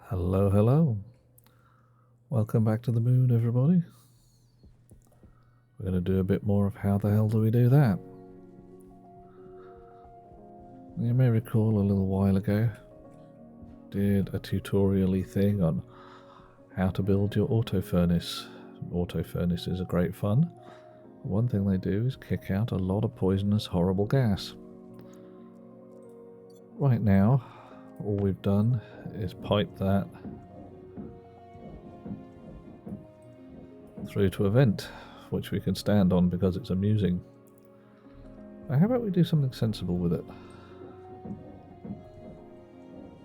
Hello, hello. Welcome back to the moon, everybody. We're going to do a bit more of how the hell do we do that. You may recall a little while ago, did a tutorial-y thing on how to build your auto furnace. Auto furnaces are great fun. One thing they do is kick out a lot of poisonous, horrible gas. Right now, all we've done is pipe that through to a vent, which we can stand on because it's amusing. Now, how about we do something sensible with it?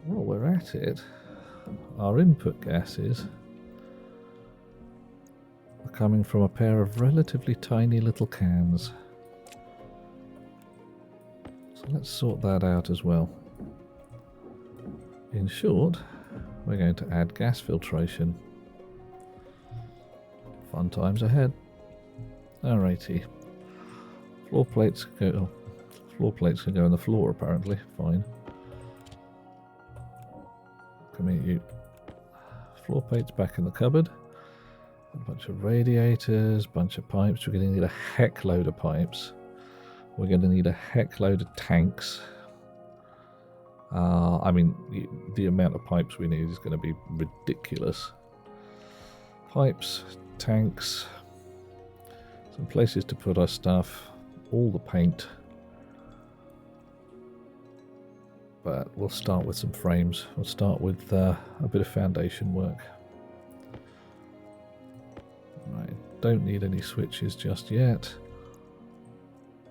While we're at it, our input gases are coming from a pair of relatively tiny little cans. So let's sort that out as well. In short, we're going to add gas filtration. Fun times ahead. Alrighty. Floor plates can go on the floor apparently. Fine. Come here, you. Floor plates back in the cupboard. A bunch of radiators, bunch of pipes. We're going to need a heck load of pipes. We're going to need a heck load of tanks. I mean, the amount of pipes we need is going to be ridiculous. Pipes, tanks, some places to put our stuff, all the paint. But we'll start with some frames. We'll start with a bit of foundation work. Right, don't need any switches just yet.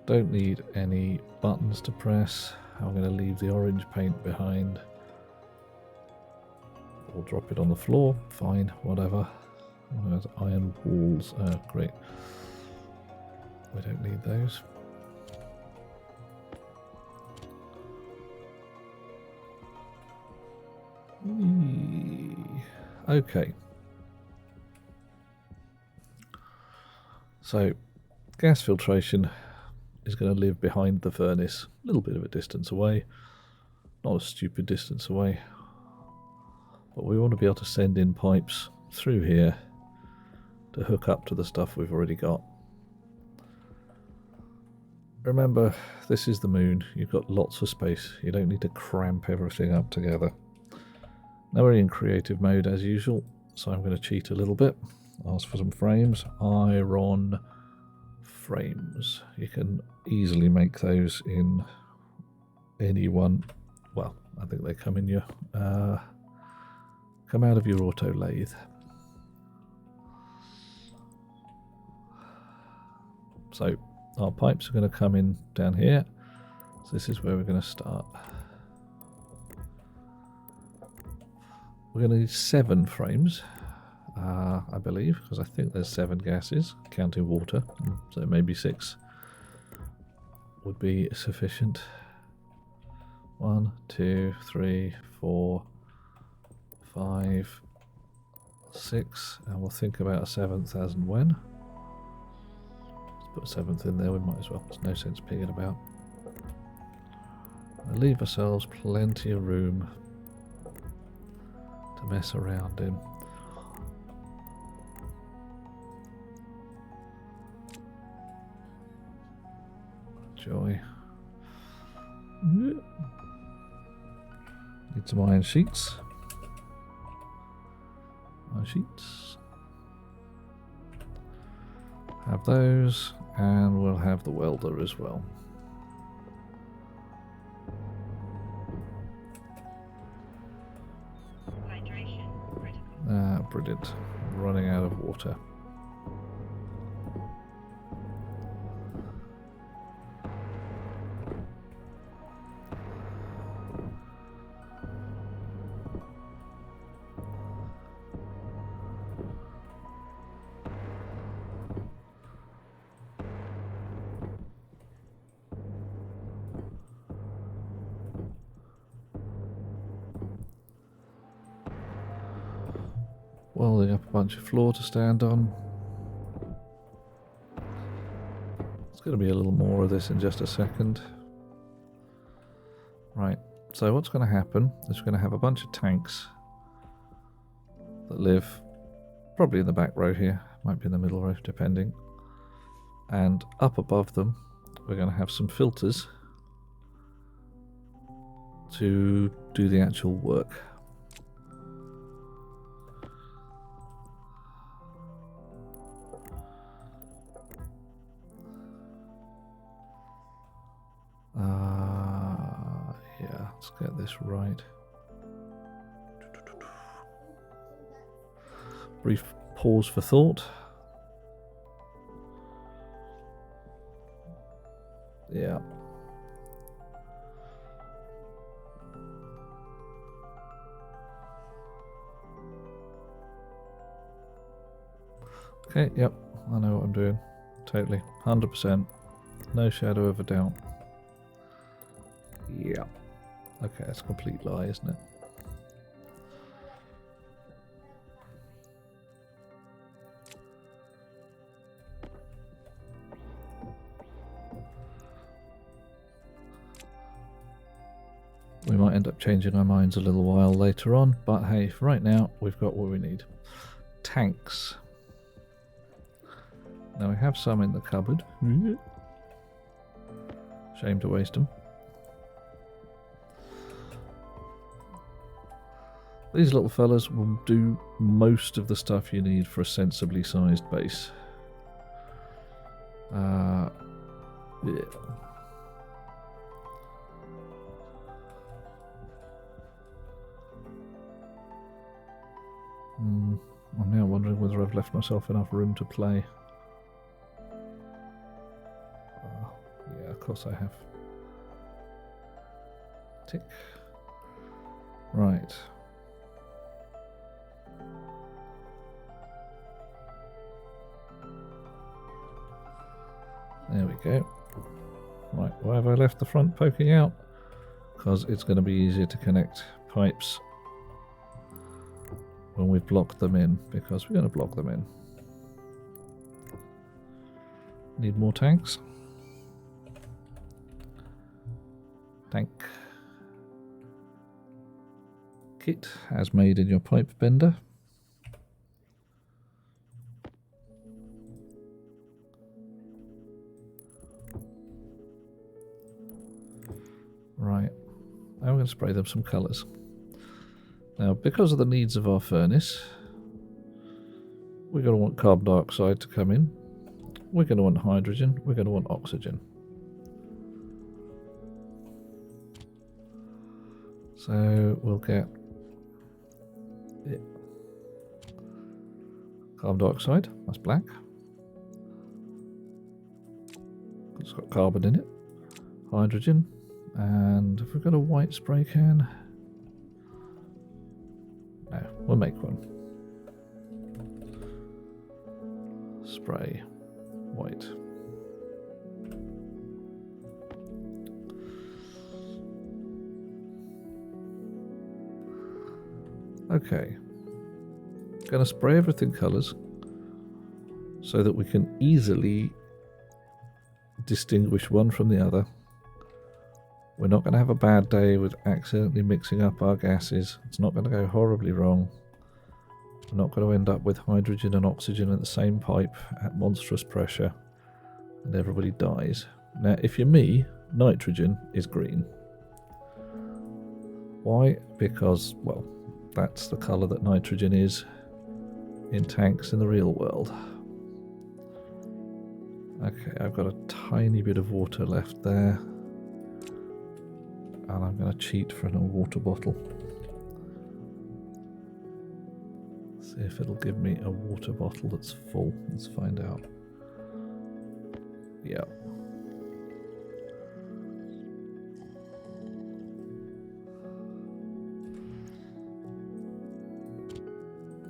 Don't need any buttons to press. I'm going to leave the orange paint behind. We'll drop it on the floor. Fine, whatever. There's iron walls. Great. We don't need those. Okay. So, gas filtration is going to live behind the furnace, a little bit of a distance away, not a stupid distance away, but we want to be able to send in pipes through here to hook up to the stuff we've already got. Remember, this is the moon, you've got lots of space, you don't need to cramp everything up together. Now we're in creative mode as usual, so I'm going to cheat a little bit, ask for some frames. Iron frames. You can easily make those in any one. Well, I think they come in your come out of your auto lathe. So our pipes are going to come in down here. So this is where we're going to start. We're going to need 7 frames. I believe, because I think there's 7 gases, counting water, so maybe 6 would be sufficient. 1, 2, 3, 4, 5, 6, and we'll think about a 7th as and when. Let's put a 7th in there, we might as well, there's no sense pigging about. We'll leave ourselves plenty of room to mess around in. Joy. Need some iron sheets. Iron sheets. Have those, and we'll have the welder as well. Hydration critical. Brilliant. Running out of water. Welding up a bunch of floor to stand on. There's going to be a little more of this in just a second. Right, so what's going to happen is we're going to have a bunch of tanks that live probably in the back row here, might be in the middle row depending, and up above them we're going to have some filters to do the actual work. Yeah, let's get this right. Brief pause for thought. Yeah. Okay, yep, I know what I'm doing. Totally. 100%. No shadow of a doubt. Yeah. Okay, that's a complete lie, isn't it? We might end up changing our minds a little while later on, but hey, for right now, we've got what we need. Tanks. Now we have some in the cupboard. Shame to waste them. These little fellas will do most of the stuff you need for a sensibly sized base. Yeah. I'm now wondering whether I've left myself enough room to play. Yeah, of course I have. Tick. Right. There we go. Right, why have I left the front poking out? Because it's going to be easier to connect pipes when we've blocked them in, because we're going to block them in. Need more tanks? Tank. Kit as made in your pipe bender. Right, I'm going to spray them some colours. Now, because of the needs of our furnace, we're going to want carbon dioxide to come in. We're going to want hydrogen. We're going to want oxygen. So we'll get carbon dioxide. That's black. It's got carbon in it. Hydrogen. And have we got a white spray can? No, we'll make one. Spray white. Okay. Gonna spray everything colours so that we can easily distinguish one from the other. We're not going to have a bad day with accidentally mixing up our gases. It's not going to go horribly wrong. We're not going to end up with hydrogen and oxygen at the same pipe at monstrous pressure and everybody dies. Now, if you're me, nitrogen is green. Why? Because, well, that's the colour that nitrogen is in tanks in the real world. Okay, I've got a tiny bit of water left there. And I'm going to cheat for a water bottle. See if it'll give me a water bottle that's full. Let's find out. Yeah.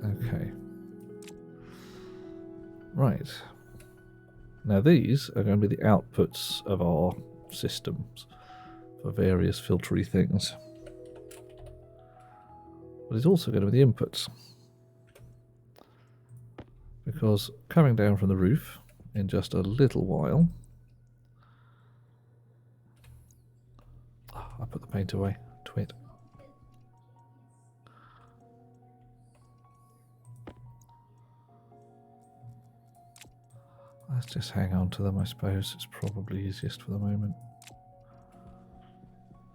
Okay. Right. Now these are going to be the outputs of our systems for various filtery things. But it's also going to be the inputs. Because coming down from the roof in just a little while... Oh, I put the paint away. Twit. Let's just hang on to them, I suppose. It's probably easiest for the moment.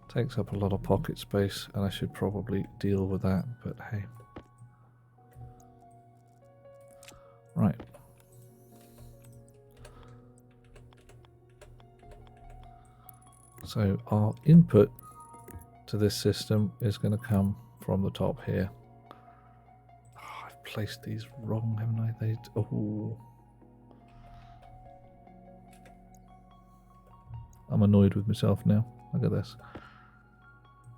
Takes up a lot of pocket space, and I should probably deal with that, but hey. Right. So our input to this system is going to come from the top here. Oh, I've placed these wrong, haven't I? Oh. I'm annoyed with myself now. Look at this.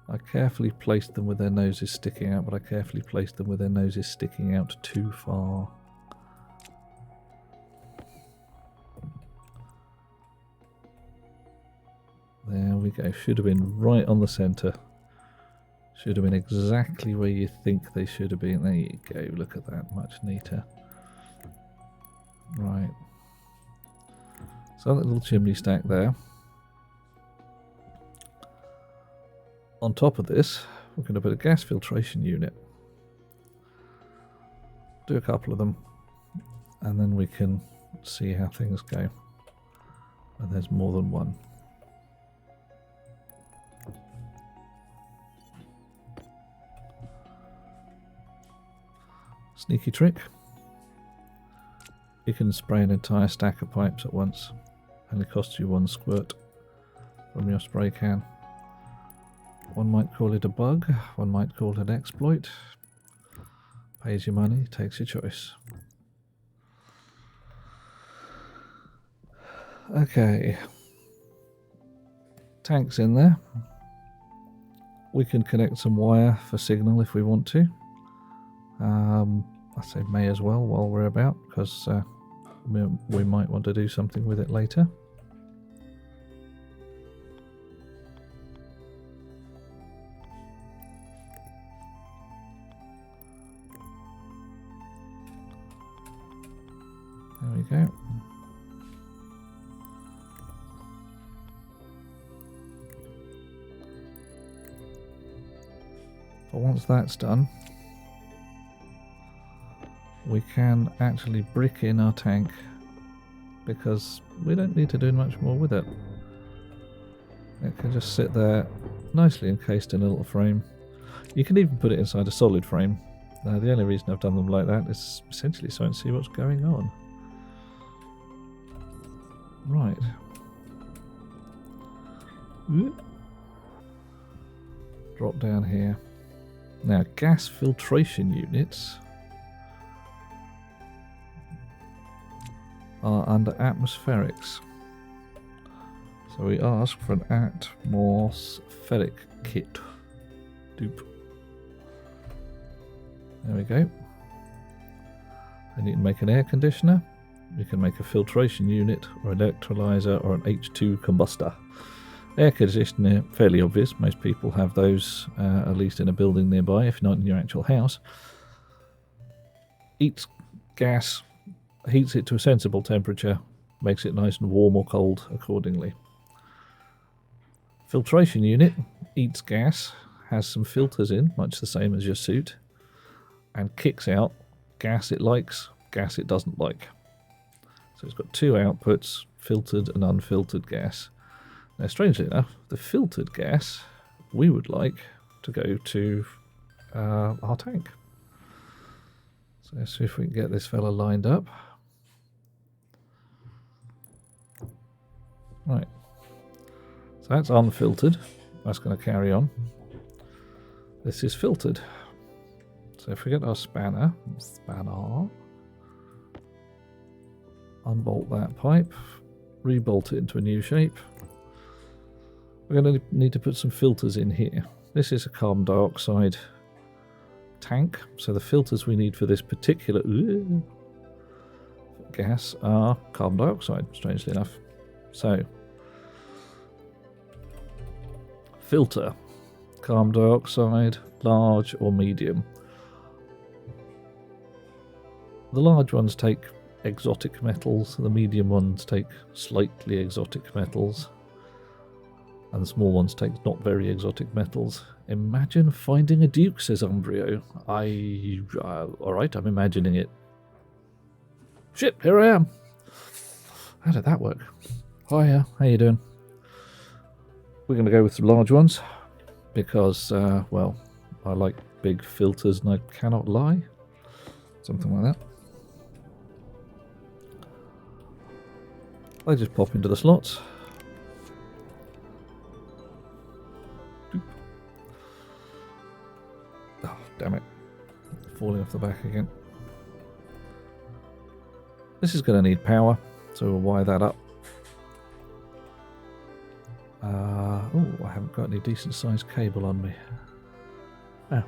I carefully placed them with their noses sticking out, but I carefully placed them with their noses sticking out too far. There we go. Should have been right on the centre. Should have been exactly where you think they should have been. There you go. Look at that. Much neater. Right. So that little chimney stack there. On top of this, we're going to put a gas filtration unit. Do a couple of them, and then we can see how things go. And there's more than one. Sneaky trick. You can spray an entire stack of pipes at once. Only costs you one squirt from your spray can. One might call it a bug, one might call it an exploit. Pays your money, takes your choice. Okay. Tanks in there. We can connect some wire for signal if we want to. I say may as well while we're about, because we might want to do something with it later. There we go. But once that's done, we can actually brick in our tank, because we don't need to do much more with it. It can just sit there nicely encased in a little frame. You can even put it inside a solid frame. The only reason I've done them like that is essentially so I can see what's going on. Right. Drop down here. Now, gas filtration units are under atmospherics. So we ask for an atmospheric kit. Doop. There we go. And you can make an air conditioner. You can make a filtration unit, or an electrolyzer, or an H2 combustor. Air conditioner, fairly obvious. Most people have those, at least in a building nearby, if not in your actual house. Eats gas, heats it to a sensible temperature, makes it nice and warm or cold accordingly. Filtration unit eats gas, has some filters in, much the same as your suit, and kicks out gas it likes, gas it doesn't like. So it's got two outputs, filtered and unfiltered gas. Now, strangely enough, the filtered gas we would like to go to our tank. So let's see if we can get this fella lined up. Right. So that's unfiltered. That's going to carry on. This is filtered. So if we get our spanner, unbolt that pipe, rebolt it into a new shape. We're going to need to put some filters in here. This is a carbon dioxide tank, so the filters we need for this particular gas are carbon dioxide, strangely enough. So, filter, carbon dioxide, large or medium. The large ones take exotic metals, the medium ones take slightly exotic metals, and the small ones take not very exotic metals. Imagine finding a duke, says Umbrio. Alright, I'm imagining it. Shit, here I am. How did that work? Hiya, how you doing? We're going to go with some large ones because, well, I like big filters and I cannot lie. Something like that. They just pop into the slots. Oh, damn it. Falling off the back again. This is going to need power, so we'll wire that up. Oh, I haven't got any decent sized cable on me. Oh,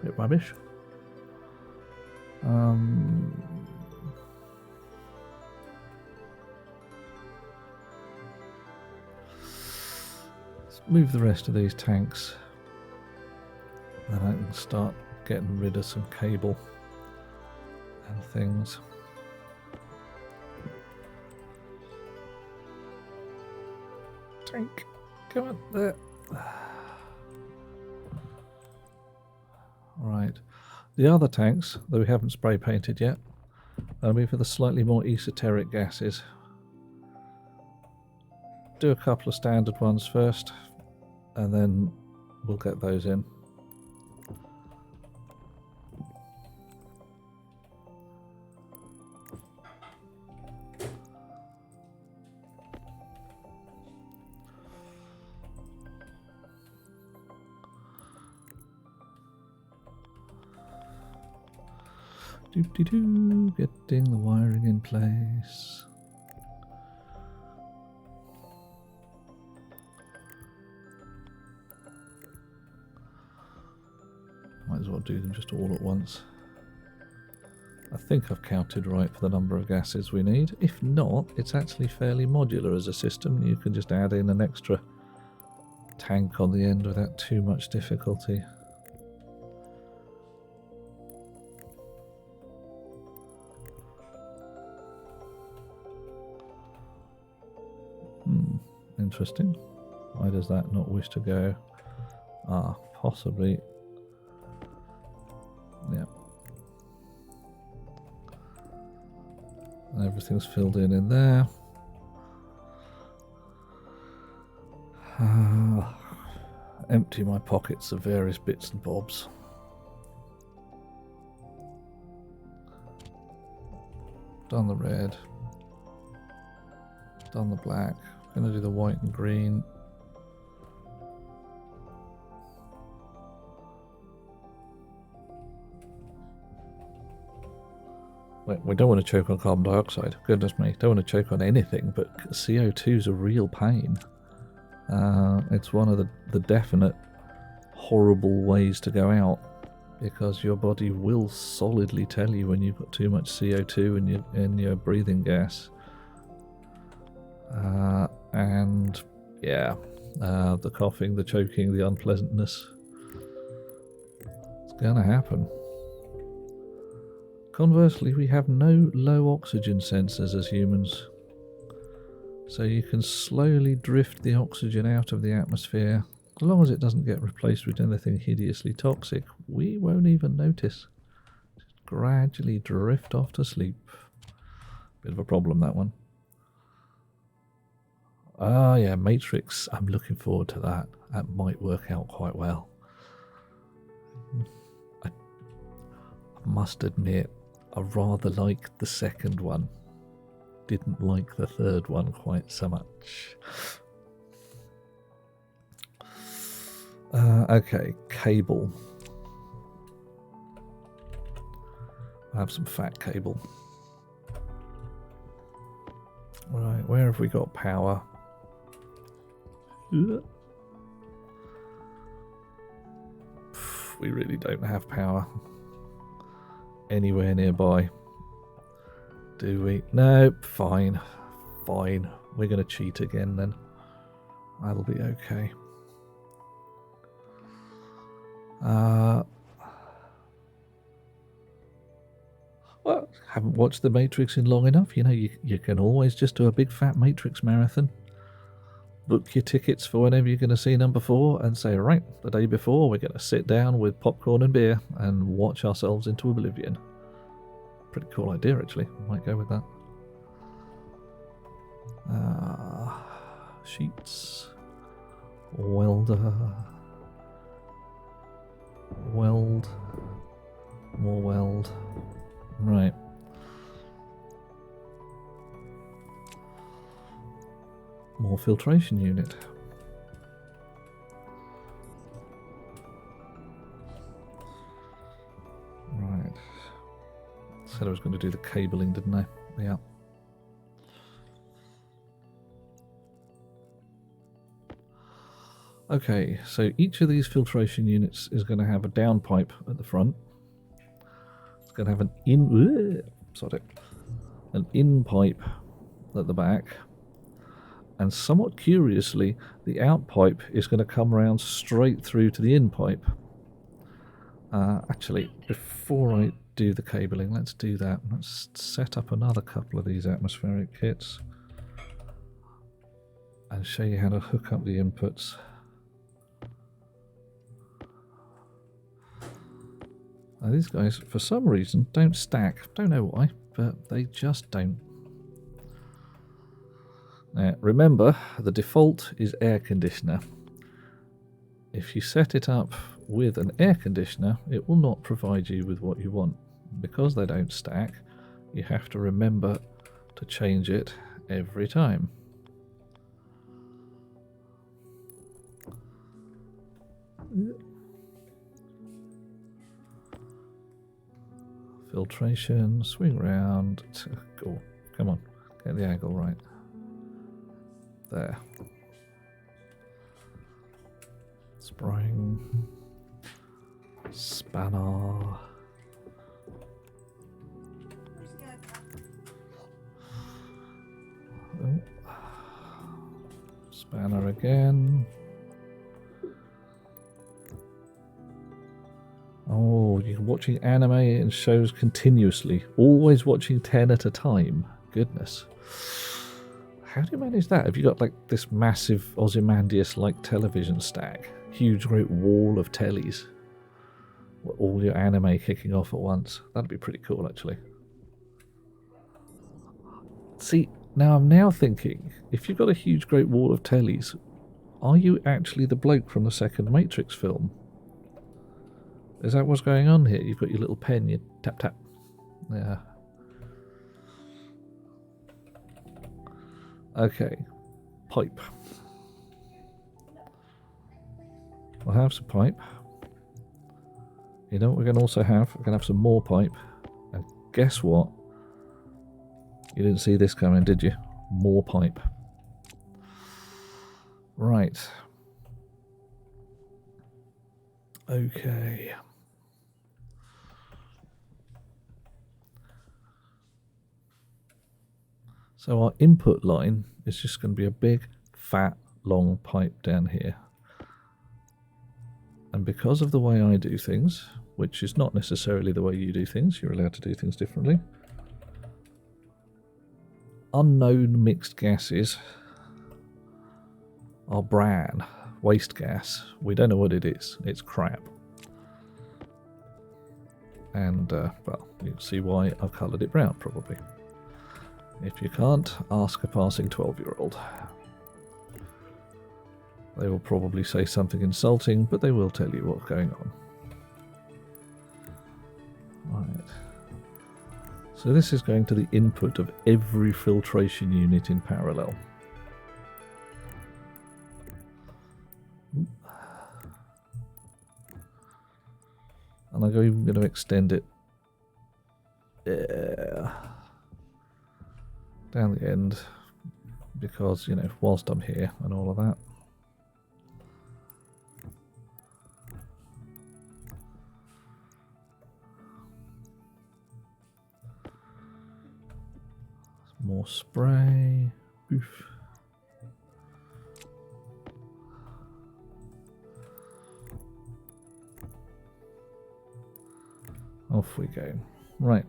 bit rubbish. Let's move the rest of these tanks. Then I can start getting rid of some cable and things. Tank, come on there. Right, the other tanks that we haven't spray painted yet, that'll be for the slightly more esoteric gases. Do a couple of standard ones first, and then we'll get those in. Doo-doo-doo, getting the wiring in place. Might as well do them just all at once. I think I've counted right for the number of gases we need. If not, it's actually fairly modular as a system. You can just add in an extra tank on the end without too much difficulty. Interesting. Why does that not wish to go? Ah, possibly. Yeah. Everything's filled in there. Empty my pockets of various bits and bobs. Done the red. Done the black. Gonna do the white and green. Wait, we don't want to choke on carbon dioxide. Goodness me, don't want to choke on anything, but CO2 is a real pain. It's one of the definite horrible ways to go out, because your body will solidly tell you when you've got too much CO2 in your breathing gas. And yeah, the coughing, the choking, the unpleasantness. It's gonna happen. Conversely, we have no low oxygen sensors as humans. So you can slowly drift the oxygen out of the atmosphere. As long as it doesn't get replaced with anything hideously toxic, we won't even notice. Just gradually drift off to sleep. Bit of a problem, that one. Ah, yeah, Matrix. I'm looking forward to that. That might work out quite well. I must admit, I rather liked the second one. Didn't like the third one quite so much. Okay, cable. I have some fat cable. Right, where have we got power? We really don't have power anywhere nearby, do we? No, fine. Fine. We're going to cheat again then. That'll be okay. Well, haven't watched The Matrix in long enough. You know, you can always just do a big fat Matrix marathon. Book your tickets for whenever you're going to see number 4 and say, right, the day before we're going to sit down with popcorn and beer and watch ourselves into oblivion. Pretty cool idea, actually. Might go with that. Sheets. Welder. Weld. More weld. Right. More filtration unit. Right. Said I was going to do the cabling, didn't I? Yeah. Okay, so each of these filtration units is going to have a downpipe at the front. It's going to have an in pipe at the back. And somewhat curiously, the outpipe is going to come around straight through to the in pipe. Actually, before I do the cabling, let's do that. Let's set up another couple of these atmospheric kits and show you how to hook up the inputs. Now, these guys, for some reason, don't stack. Don't know why, but they just don't. Now, remember, the default is air conditioner. If you set it up with an air conditioner, it will not provide you with what you want. Because they don't stack, you have to remember to change it every time. Filtration, swing round. Go. Come on, get the angle right. There. Spring. Spanner. Oh. Spanner again. Oh, you're watching anime and shows continuously. Always watching 10 at a time. Goodness. How do you manage that? Have you got like this massive Ozymandias-like television stack? Huge great wall of tellies. All your anime kicking off at once. That'd be pretty cool, actually. See, now I'm now thinking, if you've got a huge great wall of tellies, are you actually the bloke from the second Matrix film? Is that what's going on here? You've got your little pen, you tap tap. Yeah. Okay. Pipe. We'll have some pipe. You know what we're going to also have? We're going to have some more pipe. And guess what? You didn't see this coming, did you? More pipe. Right. Okay. So our input line is just going to be a big, fat, long pipe down here. And because of the way I do things, which is not necessarily the way you do things, you're allowed to do things differently. Unknown mixed gases are bran, waste gas. We don't know what it is. It's crap. And, well, you can see why I've coloured it brown, probably. If you can't, ask a passing 12-year-old. They will probably say something insulting, but they will tell you what's going on. Right. So this is going to the input of every filtration unit in parallel. And I'm even going to extend it down the end, because, you know, whilst I'm here and all of that. More spray. Oof. Off we go. Right.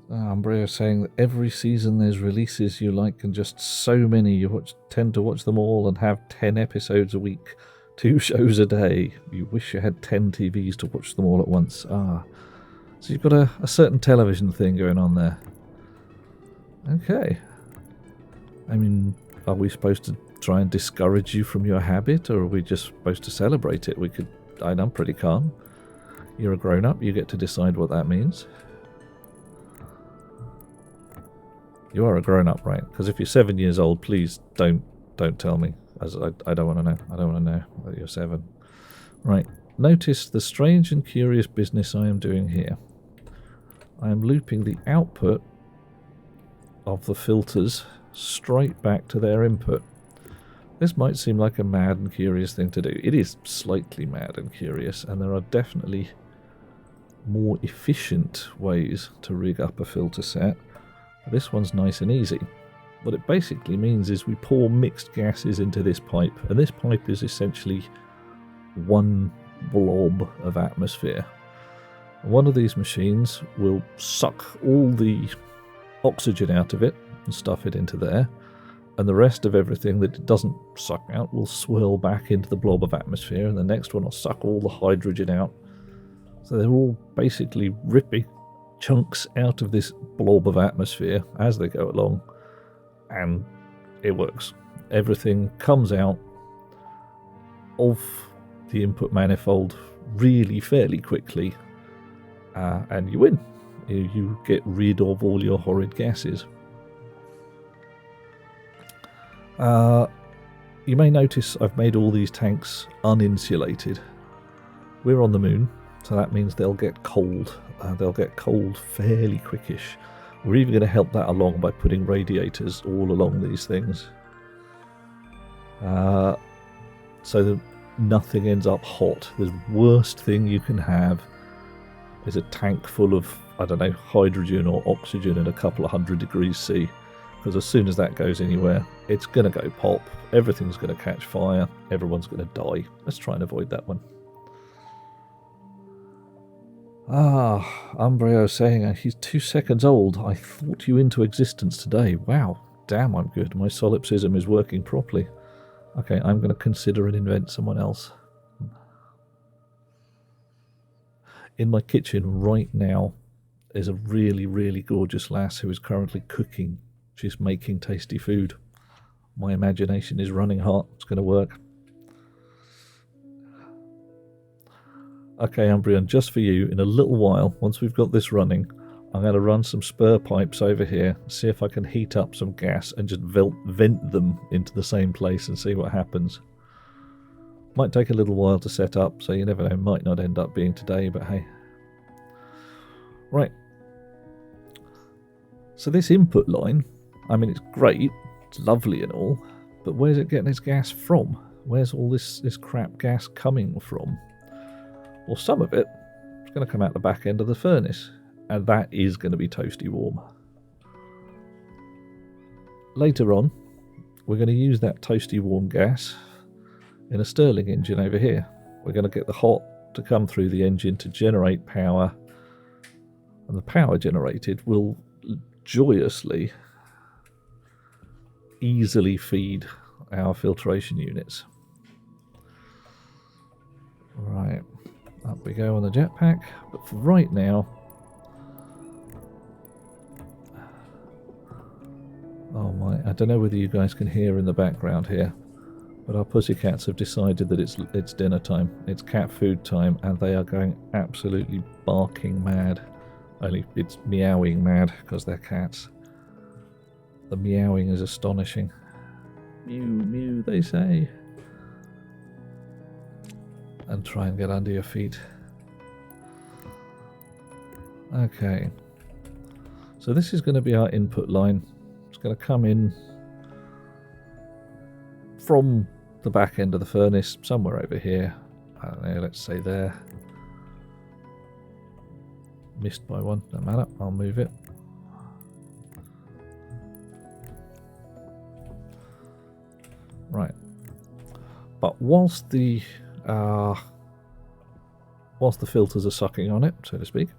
Umbrea saying that every season there's releases you like, and just so many you tend to watch them all and have 10 episodes a week, 2 shows a day. You wish you had 10 TVs to watch them all at once. So you've got a certain television thing going on there. Okay. I mean, are we supposed to try and discourage you from your habit, or are we just supposed to celebrate it? I'm pretty calm. You're a grown-up, you get to decide what that means. You are a grown-up, right? Because if you're 7 years old, please don't tell me. As I don't want to know. I don't want to know that you're 7. Right. Notice the strange and curious business I am doing here. I am looping the output of the filters straight back to their input. This might seem like a mad and curious thing to do. It is slightly mad and curious, and there are definitely more efficient ways to rig up a filter set. This one's nice and easy. What it basically means is we pour mixed gases into this pipe, and this pipe is essentially one blob of atmosphere. One of these machines will suck all the oxygen out of it and stuff it into there, and the rest of everything that it doesn't suck out will swirl back into the blob of atmosphere, and the next one will suck all the hydrogen out. So they're all basically ripping chunks out of this blob of atmosphere as they go along, and it works. Everything comes out of the input manifold really fairly quickly, and you win. You get rid of all your horrid gases. You may notice I've made all these tanks uninsulated. We're on the moon, so that means they'll get cold. They'll get cold fairly quickish. We're even going to help that along by putting radiators all along these things, so that nothing ends up hot. The worst thing you can have is a tank full of, I don't know, hydrogen or oxygen at a couple of 100 degrees C, because as soon as that goes anywhere, it's going to go pop, everything's going to catch fire, everyone's going to die. Let's try and avoid that one. Umbrio saying he's 2 seconds old. I thought you into existence today. Wow, damn, I'm good. My solipsism is working properly. Okay, I'm going to consider and invent someone else. In my kitchen right now is a really, really gorgeous lass who is currently cooking. She's making tasty food. My imagination is running hot. It's going to work. Okay, Umbreon, just for you, in a little while, once we've got this running, I'm going to run some spur pipes over here, see if I can heat up some gas and just vent them into the same place and see what happens. Might take a little while to set up, so you never know, might not end up being today, but hey. Right. So this input line, I mean, it's great, it's lovely and all, but where's it getting its gas from? Where's all this crap gas coming from? Well, some of it is going to come out the back end of the furnace, and that is going to be toasty warm. Later on, we're going to use that toasty warm gas in a Stirling engine over here. We're going to get the hot to come through the engine to generate power, and the power generated will joyously, easily feed our filtration units. Right. Up we go on the jetpack, but for right now, oh my, I don't know whether you guys can hear in the background here, but our pussycats have decided that it's dinner time, it's cat food time, and they are going absolutely barking mad. Only it's meowing mad because they're cats. The meowing is astonishing. Mew, mew, they say. And try and get under your feet. Okay. So this is going to be our input line. It's going to come in from the back end of the furnace, somewhere over here. I don't know, let's say there. Missed by one, no matter, I'll move it. Right. But whilst the filters are sucking on it, so to speak,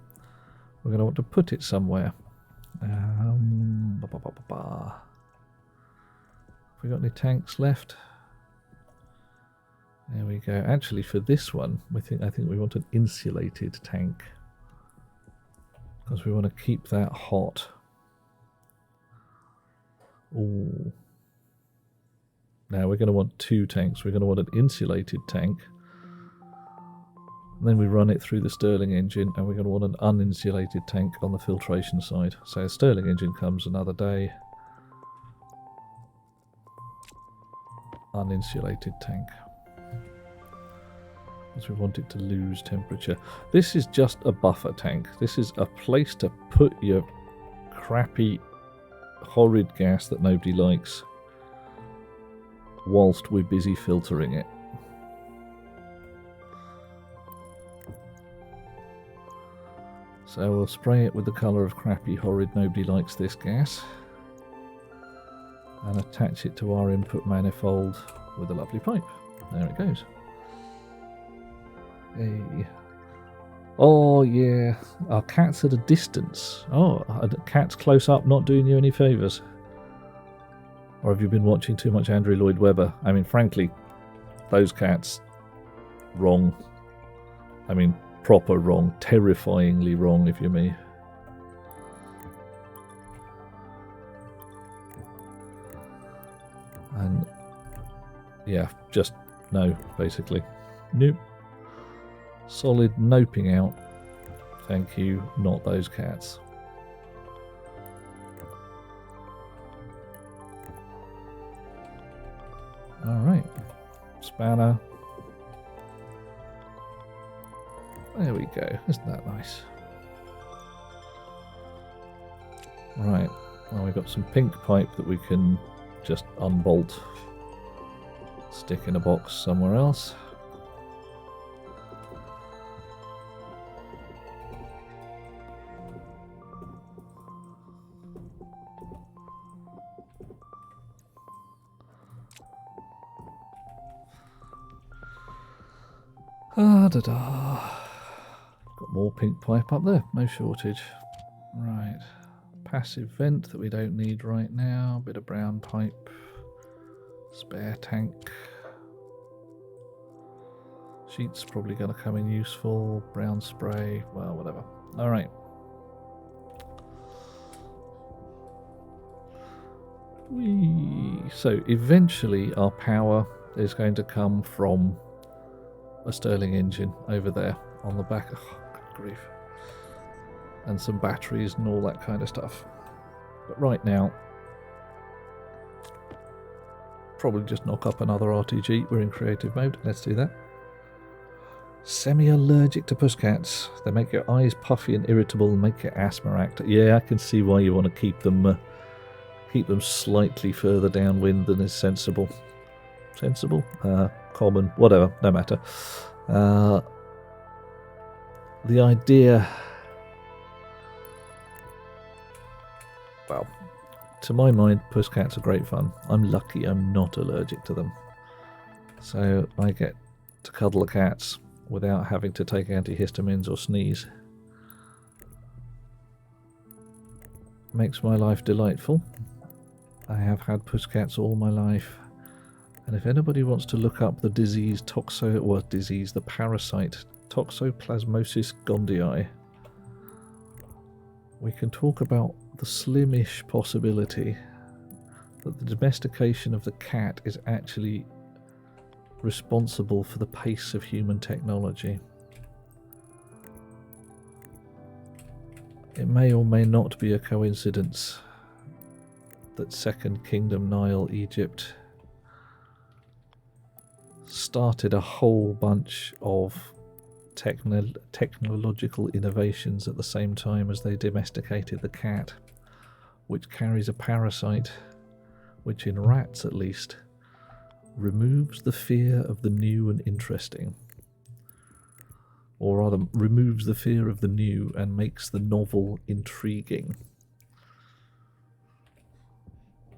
we're going to want to put it somewhere. Have we got any tanks left? There we go. Actually, for this one, I think we want an insulated tank, because we want to keep that hot. Ooh. Now we're going to want 2 tanks. We're going to want an insulated tank. And then we run it through the Stirling engine, and we're going to want an uninsulated tank on the filtration side. So Stirling engine comes another day. Uninsulated tank. Because we want it to lose temperature. This is just a buffer tank. This is a place to put your crappy, horrid gas that nobody likes whilst we're busy filtering it. So we'll spray it with the colour of crappy, horrid, nobody likes this gas, and attach it to our input manifold with a lovely pipe. There it goes. Hey. Oh yeah, our cat's at a distance. Oh, a cat's close up, not doing you any favours. Or have you been watching too much Andrew Lloyd Webber? I mean, frankly, those cats, wrong. I mean, proper wrong, terrifyingly wrong, if you're me. And yeah, just no, basically. Nope. Solid noping out. Thank you, not those cats. Alright. Spanner. There we go. Isn't that nice? Right. Well, we've got some pink pipe that we can just unbolt. Stick in a box somewhere else. Da-da. Got more pink pipe up there, no shortage. Right, passive vent that we don't need right now, bit of brown pipe, spare tank. Sheets probably going to come in useful, brown spray, well, whatever. Alright. So eventually our power is going to come from a Stirling engine over there on the back. Oh, good grief. And some batteries and all that kind of stuff. But right now, probably just knock up another RTG. We're in creative mode. Let's do that. Semi-allergic to pusscats. They make your eyes puffy and irritable and make your asthma act. Yeah, I can see why you want to keep them slightly further downwind than is sensible. Sensible? Common, whatever, no matter. The idea, well, to my mind, pusscats are great fun. I'm lucky I'm not allergic to them. So I get to cuddle the cats without having to take antihistamines or sneeze. Makes my life delightful. I have had pusscats all my life. And if anybody wants to look up the disease, the parasite, Toxoplasmosis gondii, we can talk about the slimish possibility that the domestication of the cat is actually responsible for the pace of human technology. It may or may not be a coincidence that Second Kingdom Nile, Egypt, started a whole bunch of technological innovations at the same time as they domesticated the cat, which carries a parasite which, in rats at least, removes the fear of the new and interesting. Or rather, removes the fear of the new and makes the novel intriguing.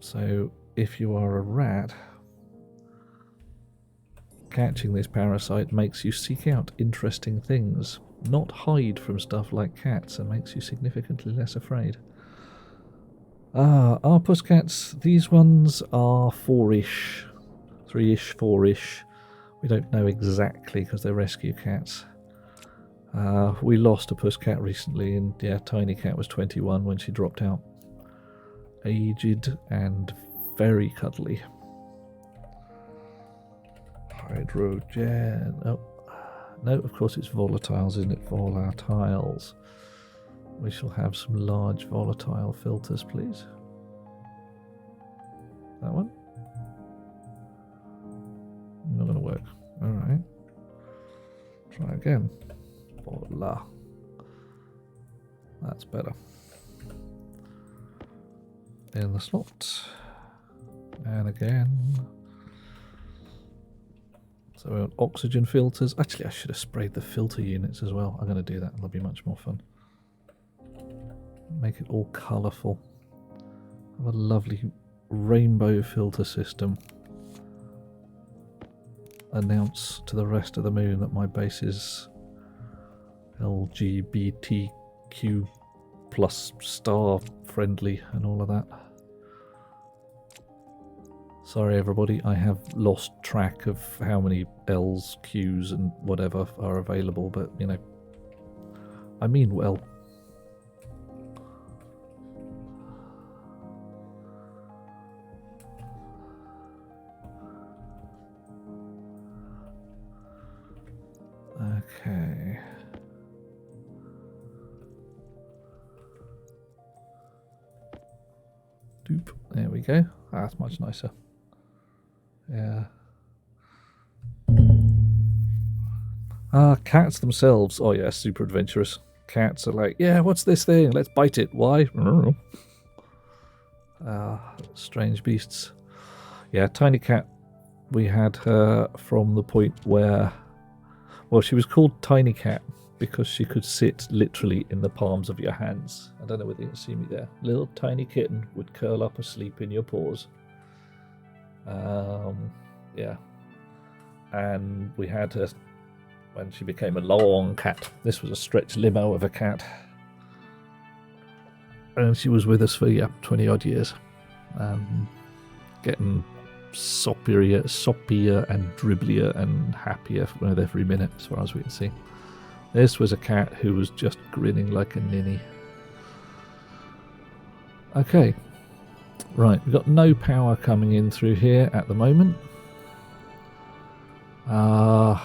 So, if you are a rat, catching this parasite makes you seek out interesting things, not hide from stuff like cats, and makes you significantly less afraid. Our pusscats, these ones are 4-ish, 3-ish, 4-ish. We don't know exactly because they're rescue cats. We lost a pusscat recently, and yeah, Tiny Cat was 21 when she dropped out. aged and very cuddly. Hydrogen. Oh, no, of course it's volatiles, isn't it? Volatiles. We shall have some large volatile filters, please. That one? Not going to work. Alright. Try again. Voila. That's better. In the slot. And again. So we want oxygen filters. Actually, I should have sprayed the filter units as well. I'm going to do that. That'll be much more fun. Make it all colourful. Have a lovely rainbow filter system. Announce to the rest of the moon that my base is LGBTQ plus star friendly and all of that. Sorry everybody, I have lost track of how many L's, Q's and whatever are available, but you know, I mean well. Okay. Doop. There we go. That's much nicer. Yeah. Cats themselves. Oh yeah, super adventurous. Cats are like, yeah, what's this thing? Let's bite it. Why? Strange beasts. Yeah, tiny cat. We had her from the point where, well, she was called Tiny Cat because she could sit literally in the palms of your hands. I don't know whether you can see me there. Little tiny kitten would curl up asleep in your paws. Yeah. And we had her when she became a long cat. This was a stretched limo of a cat. And she was with us for, 20 odd years. Getting soppier and dribblier and happier with every minute as far as we can see. This was a cat who was just grinning like a ninny. Okay. Right, we've got no power coming in through here at the moment. I'm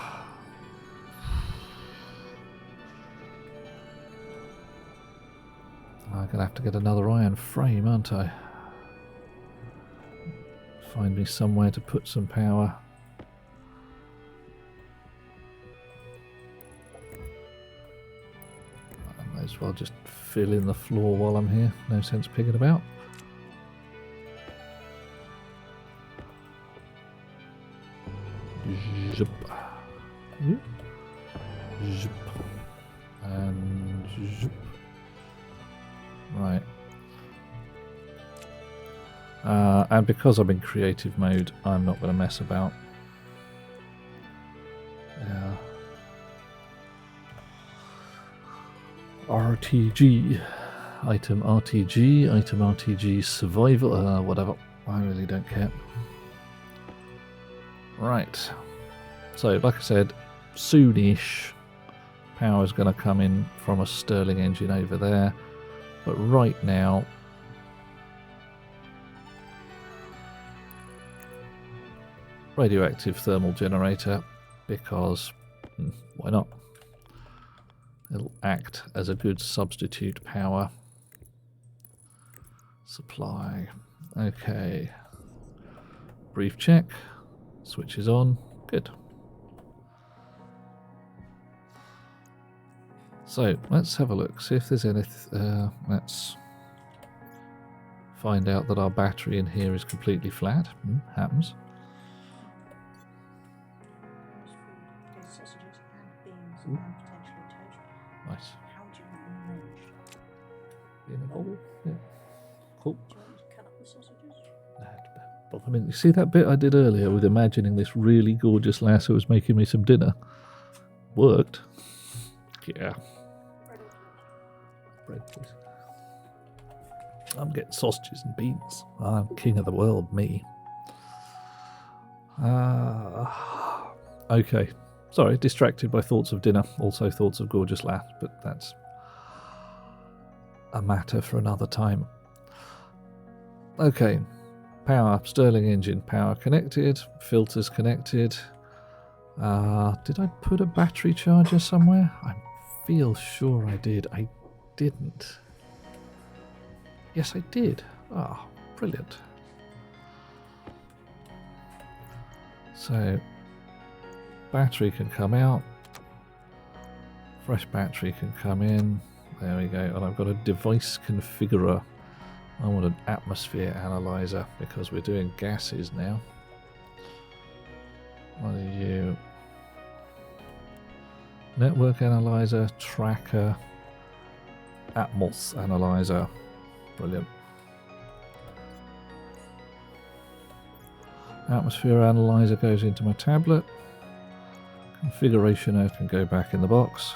going to have to get another iron frame, aren't I? Find me somewhere to put some power. I might as well just fill in the floor while I'm here. No sense picking about. Zip. Zip. Zip. And zip. Right. And because I'm in creative mode, I'm not going to mess about. Yeah. RTG. Item RTG, survival, whatever. I really don't care. Right. So, like I said, soonish, power's going to come in from a Stirling engine over there. But right now, radioactive thermal generator, because why not? It'll act as a good substitute power supply. Okay. Brief check. Switch is on. Good. So let's have a look. See if there's anything. Let's find out that our battery in here is completely flat. Happens. Nice. How do you want them arranged? In a bowl? Yeah. Cool. Do you want to cut up the sausages? I mean, you see that bit I did earlier with imagining this really gorgeous lass who was making me some dinner? Worked. Yeah. Bread, please. I'm getting sausages and beans. I'm king of the world, me. Okay. Sorry, distracted by thoughts of dinner. Also thoughts of gorgeous lass, but that's a matter for another time. Okay, power, Stirling engine, power connected, filters connected. Did I put a battery charger somewhere? I feel sure I did. I didn't. Yes, I did. Ah, brilliant. So, battery can come out. Fresh battery can come in. There we go. And I've got a device configurer. I want an atmosphere analyzer because we're doing gases now. What are you? Network analyzer, tracker, Atmos analyzer. Brilliant. Atmosphere analyzer goes into my tablet. Configurationer can go back in the box.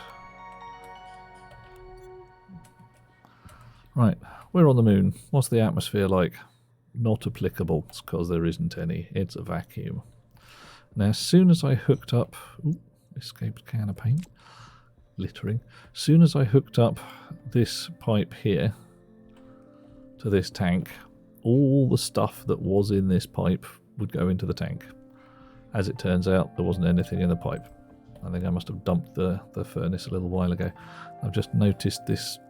Right, we're on the moon. What's the atmosphere like? Not applicable. It's because there isn't any. It's a vacuum. Now, as soon as I hooked up... Ooh, escaped can of paint. Littering. As soon as I hooked up this pipe here to this tank, all the stuff that was in this pipe would go into the tank. As it turns out, there wasn't anything in the pipe. I think I must have dumped the furnace a little while ago. I've just noticed this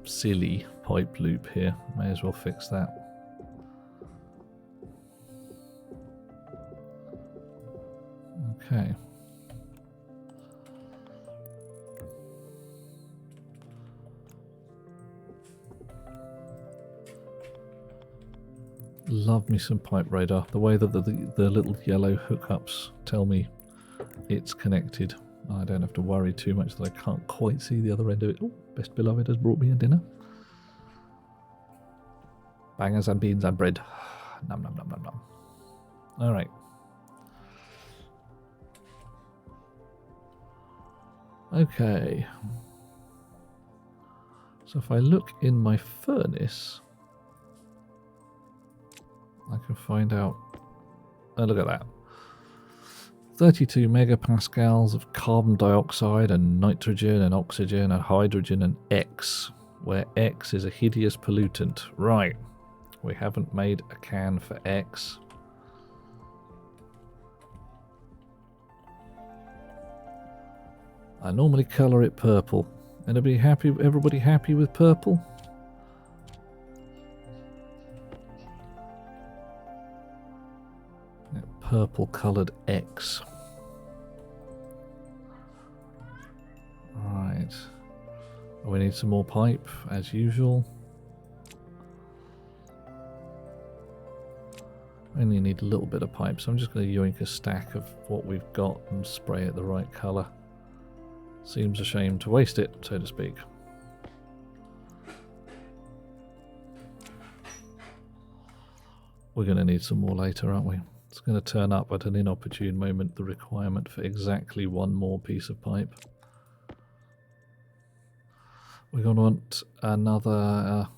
silly pipe loop here. May as well fix that. Okay. Love me some pipe radar. The way that the little yellow hookups tell me it's connected. I don't have to worry too much that I can't quite see the other end of it. Oh, best beloved has brought me a dinner. Bangers and beans and bread. Nom nom nom nom nom. Alright. Okay. So if I look in my furnace, I can find out... Oh, look at that. 32 megapascals of carbon dioxide and nitrogen and oxygen and hydrogen and X, where X is a hideous pollutant. Right. We haven't made a can for X. I normally colour it purple. Everybody happy with purple? Purple coloured X. Right. We need some more pipe, as usual. Only need a little bit of pipe, so I'm just going to yoink a stack of what we've got and spray it the right colour. Seems a shame to waste it, so to speak. We're going to need some more later, aren't we? It's going to turn up at an inopportune moment, the requirement for exactly one more piece of pipe. We're going to want another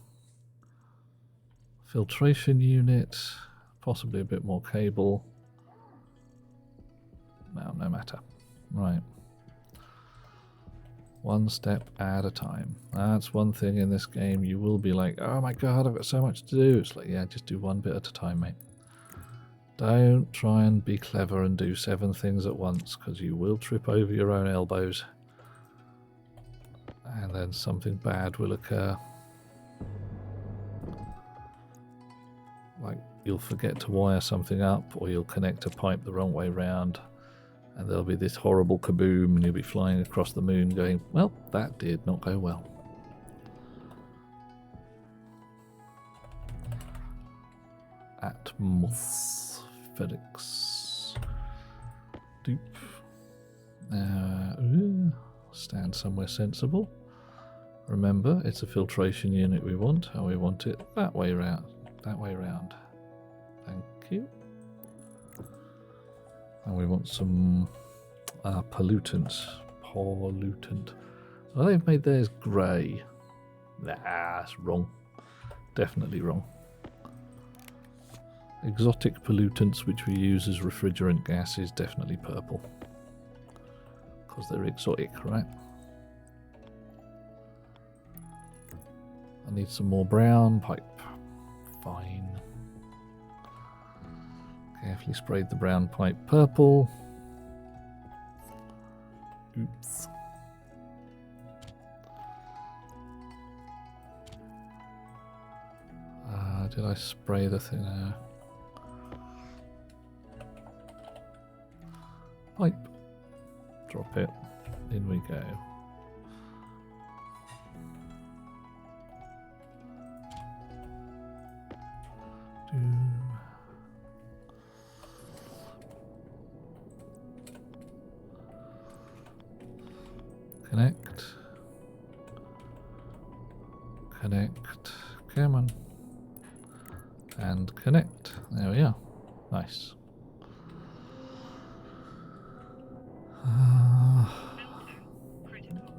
filtration unit, possibly a bit more cable. No matter. Right. One step at a time. That's one thing in this game. You will be like, oh my god, I've got so much to do. It's like, yeah, just do one bit at a time, mate. Don't try and be clever and do 7 things at once, because you will trip over your own elbows. And then something bad will occur. Like, you'll forget to wire something up, or you'll connect a pipe the wrong way round, and there'll be this horrible kaboom, and you'll be flying across the moon going, well, that did not go well. Atmospherics. Doop. Stand somewhere sensible. Remember, it's a filtration unit we want, and we want it that way round. That way round. Thank you. And we want some pollutants. Pollutant. Oh, they've made theirs grey. Nah, that's wrong. Definitely wrong. Exotic pollutants which we use as refrigerant gas is definitely purple. Because they're exotic, right? I need some more brown pipe. fine. Carefully sprayed the brown pipe purple. Oops. Did I spray the thing? Pipe. Drop it. In we go. Connect. Connect. Come on. And connect. There we are. Nice. Critical.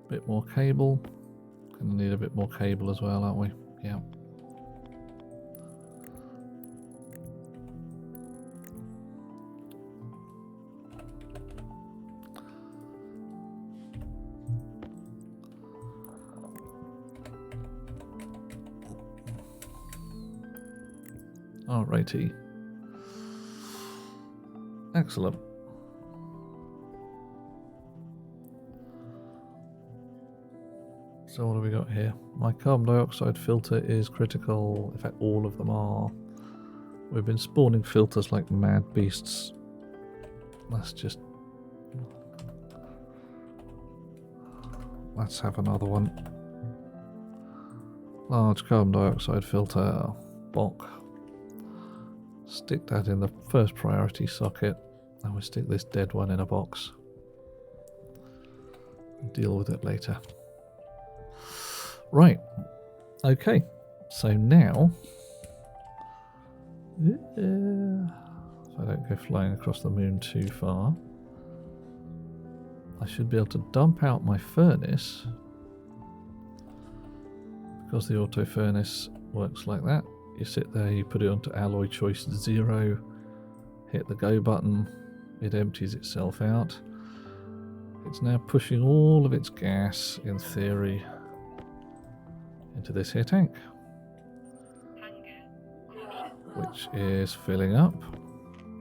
Bit more cable. Gonna need a bit more cable as well, aren't we? Yeah. Alrighty. Excellent. So what have we got here? My carbon dioxide filter is critical. In fact, all of them are. We've been spawning filters like mad beasts. Let's just... Let's have another one. Large carbon dioxide filter. Bonk. Stick that in the first priority socket. And we'll stick this dead one in a box. Deal with it later. Right. Okay. So now... so I don't go flying across the moon too far. I should be able to dump out my furnace. Because the auto furnace works like that. You sit there, you put it onto alloy choice 0, hit the go button, it empties itself out. It's now pushing all of its gas, in theory, into this here tank, which is filling up.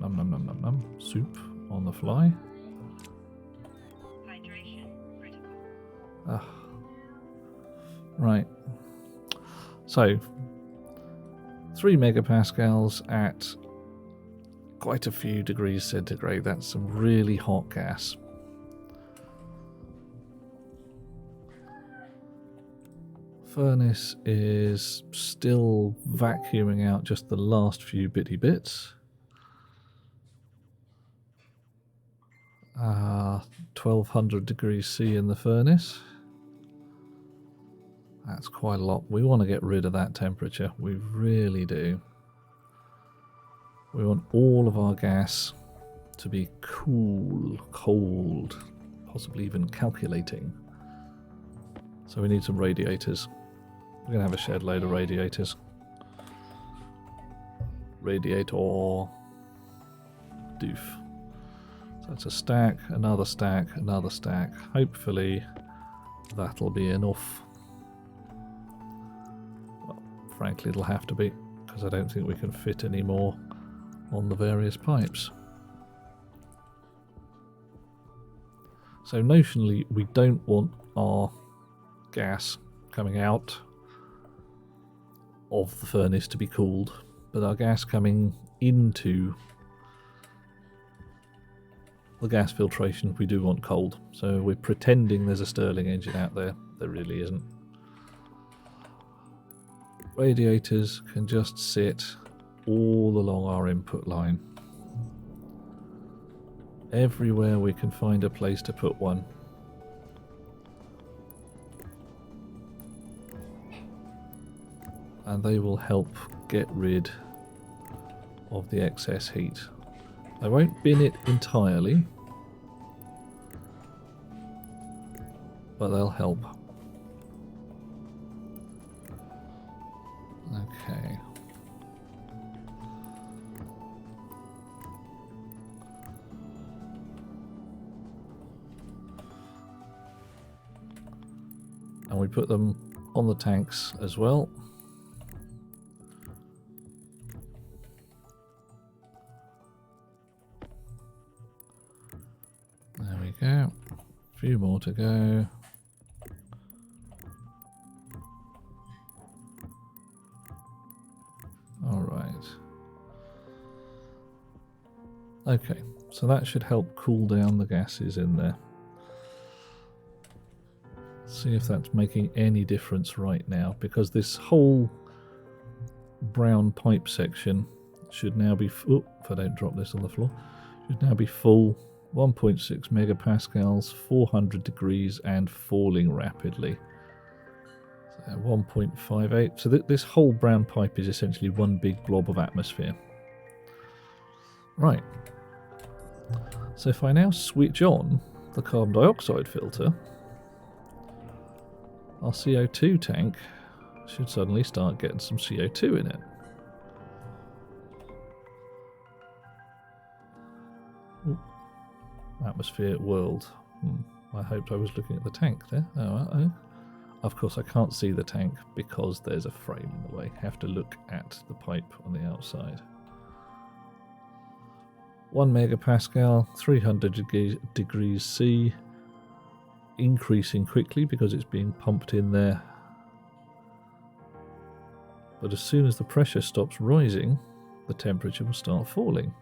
Num num num num num. Soup on the fly. Hydration. Critical. Ah. Right. So 3 megapascals at quite a few degrees centigrade. That's some really hot gas. Furnace is still vacuuming out just the last few bitty bits. 1200 degrees C in the furnace. That's quite a lot. We want to get rid of that temperature. We really do. We want all of our gas to be cool, cold, possibly even calculating. So we need some radiators. We're going to have a shed load of radiators. Radiator. Doof. So that's a stack, another stack, another stack. Hopefully that'll be enough. Frankly, it'll have to be, because I don't think we can fit any more on the various pipes. So notionally, we don't want our gas coming out of the furnace to be cooled, but our gas coming into the gas filtration we do want cold. So we're pretending there's a Stirling engine out there. There really isn't. Radiators can just sit all along our input line. Everywhere we can find a place to put one. And they will help get rid of the excess heat. I won't bin it entirely, but they'll help. Okay. And we put them on the tanks as well. There we go. A few more to go. All right. Okay, so that should help cool down the gases in there. See if that's making any difference right now, because this whole brown pipe section should now be if I don't drop this on the floor, should now be full. 1.6 megapascals, 400 degrees, and falling rapidly. So 1.58. So this whole brown pipe is essentially one big blob of atmosphere. Right. So if I now switch on the carbon dioxide filter, our CO2 tank should suddenly start getting some CO2 in it. Ooh. Atmosphere world. I hoped I was looking at the tank there. Oh. Of course I can't see the tank because there's a frame in the way. Have to look at the pipe on the outside. 1 megapascal, 300 degrees C, increasing quickly because it's being pumped in there. But as soon as the pressure stops rising, the temperature will start falling.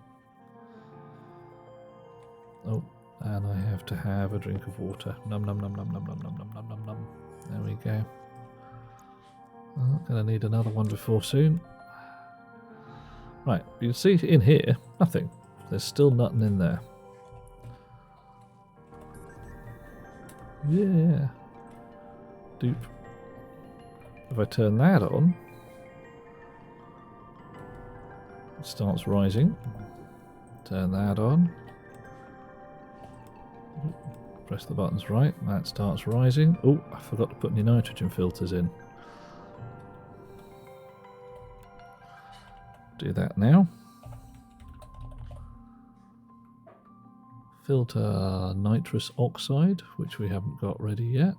Oh, and I have to have a drink of water. Num num num num num num num num num num num. There we go. I'm going to need another one before soon. Right, you can see in here, nothing. There's still nothing in there. Yeah. Dupe. If I turn that on, it starts rising. Turn that on. Press the buttons right, that starts rising. Oh, I forgot to put any nitrogen filters in. Do that now. Filter nitrous oxide, which we haven't got ready yet.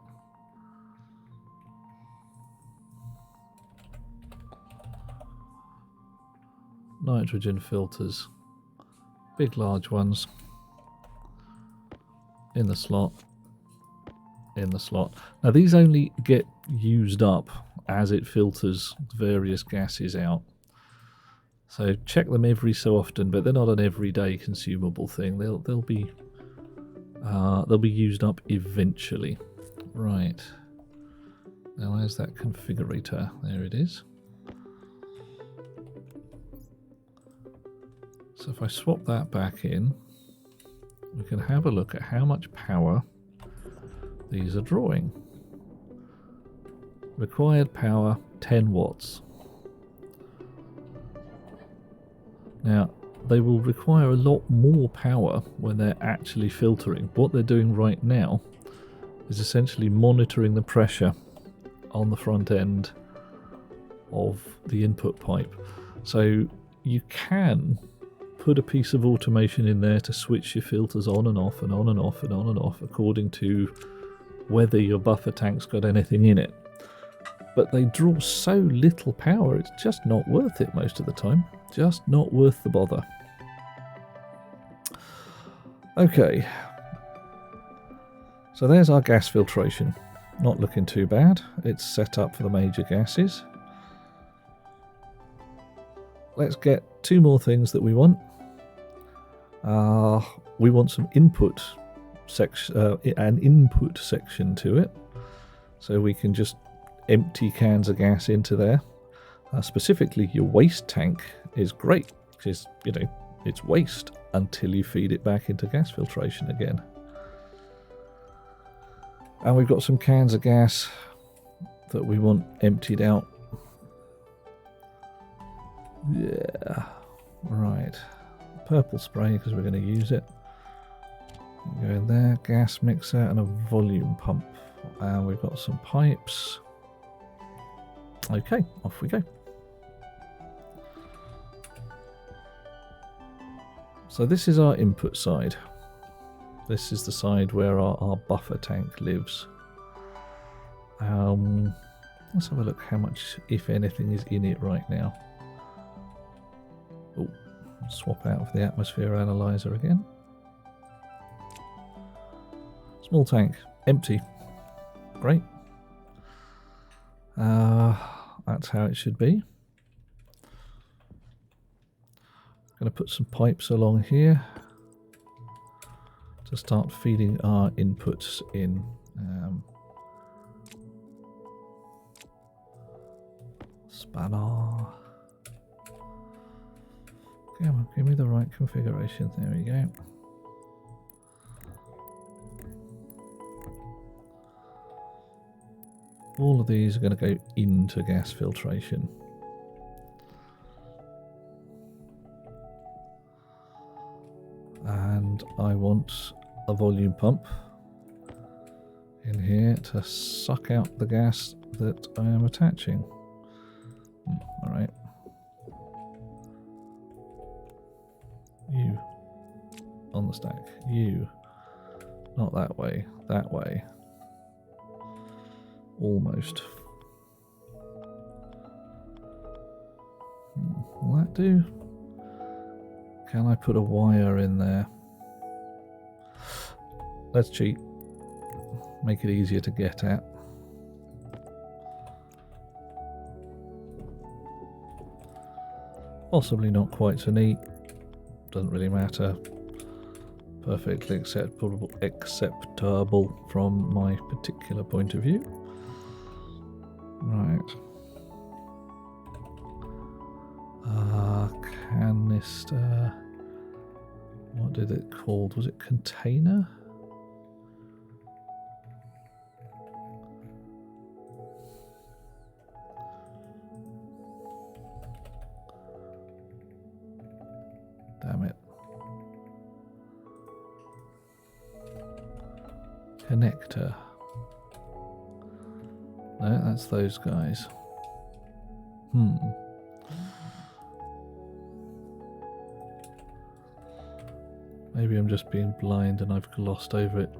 Nitrogen filters, big large ones. In the slot. In the slot. Now these only get used up as it filters various gases out. So check them every so often, but they're not an everyday consumable thing. They'll be used up eventually. Right. Now where's that configurator? There it is. So if I swap that back in, we can have a look at how much power these are drawing. Required power 10 watts. Now, they will require a lot more power when they're actually filtering. What they're doing right now is essentially monitoring the pressure on the front end of the input pipe. So you can put a piece of automation in there to switch your filters on and off and on and off and on and off according to whether your buffer tank's got anything in it. But they draw so little power, it's just not worth it most of the time. Just not worth the bother. Okay. So there's our gas filtration. Not looking too bad. It's set up for the major gases. Let's get two more things that we want. We want some input an input section to it, so we can just empty cans of gas into there. Specifically, your waste tank is great because it's waste until you feed it back into gas filtration again. And we've got some cans of gas that we want emptied out. Yeah, right. Purple spray because we're going to use it. Go in there, gas mixer and a volume pump. And we've got some pipes. Okay, off we go. So this is our input side. This is the side where our buffer tank lives. Let's have a look how much, if anything, is in it right now. Oh, swap out of the atmosphere analyzer again. Small tank, empty. Great. That's how it should be. Going to put some pipes along here to start feeding our inputs in. Spanner. Come on, give me the right configuration. There we go. All of these are going to go into gas filtration. And I want a volume pump in here to suck out the gas that I am attaching. Alright. You on the stack. You. Not that way. That way. Almost. Will that do? Can I put a wire in there? Let's cheat. Make it easier to get at. Possibly not quite so neat. Doesn't really matter. Perfectly acceptable from my particular point of view. Right. Canister. What did it called? Was it container? Damn it. Connector. No, that's those guys. Maybe I'm just being blind and I've glossed over it.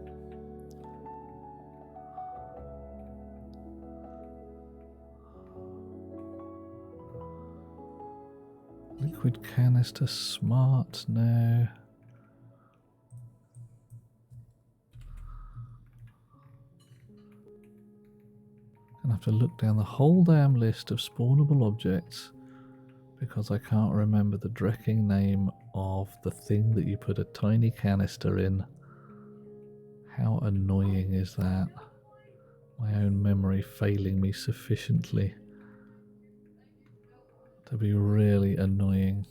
Liquid canister smart, no. Gonna have to look down the whole damn list of spawnable objects because I can't remember the drecking name of the thing that you put a tiny canister in. How annoying is that? My own memory failing me sufficiently to be really annoying.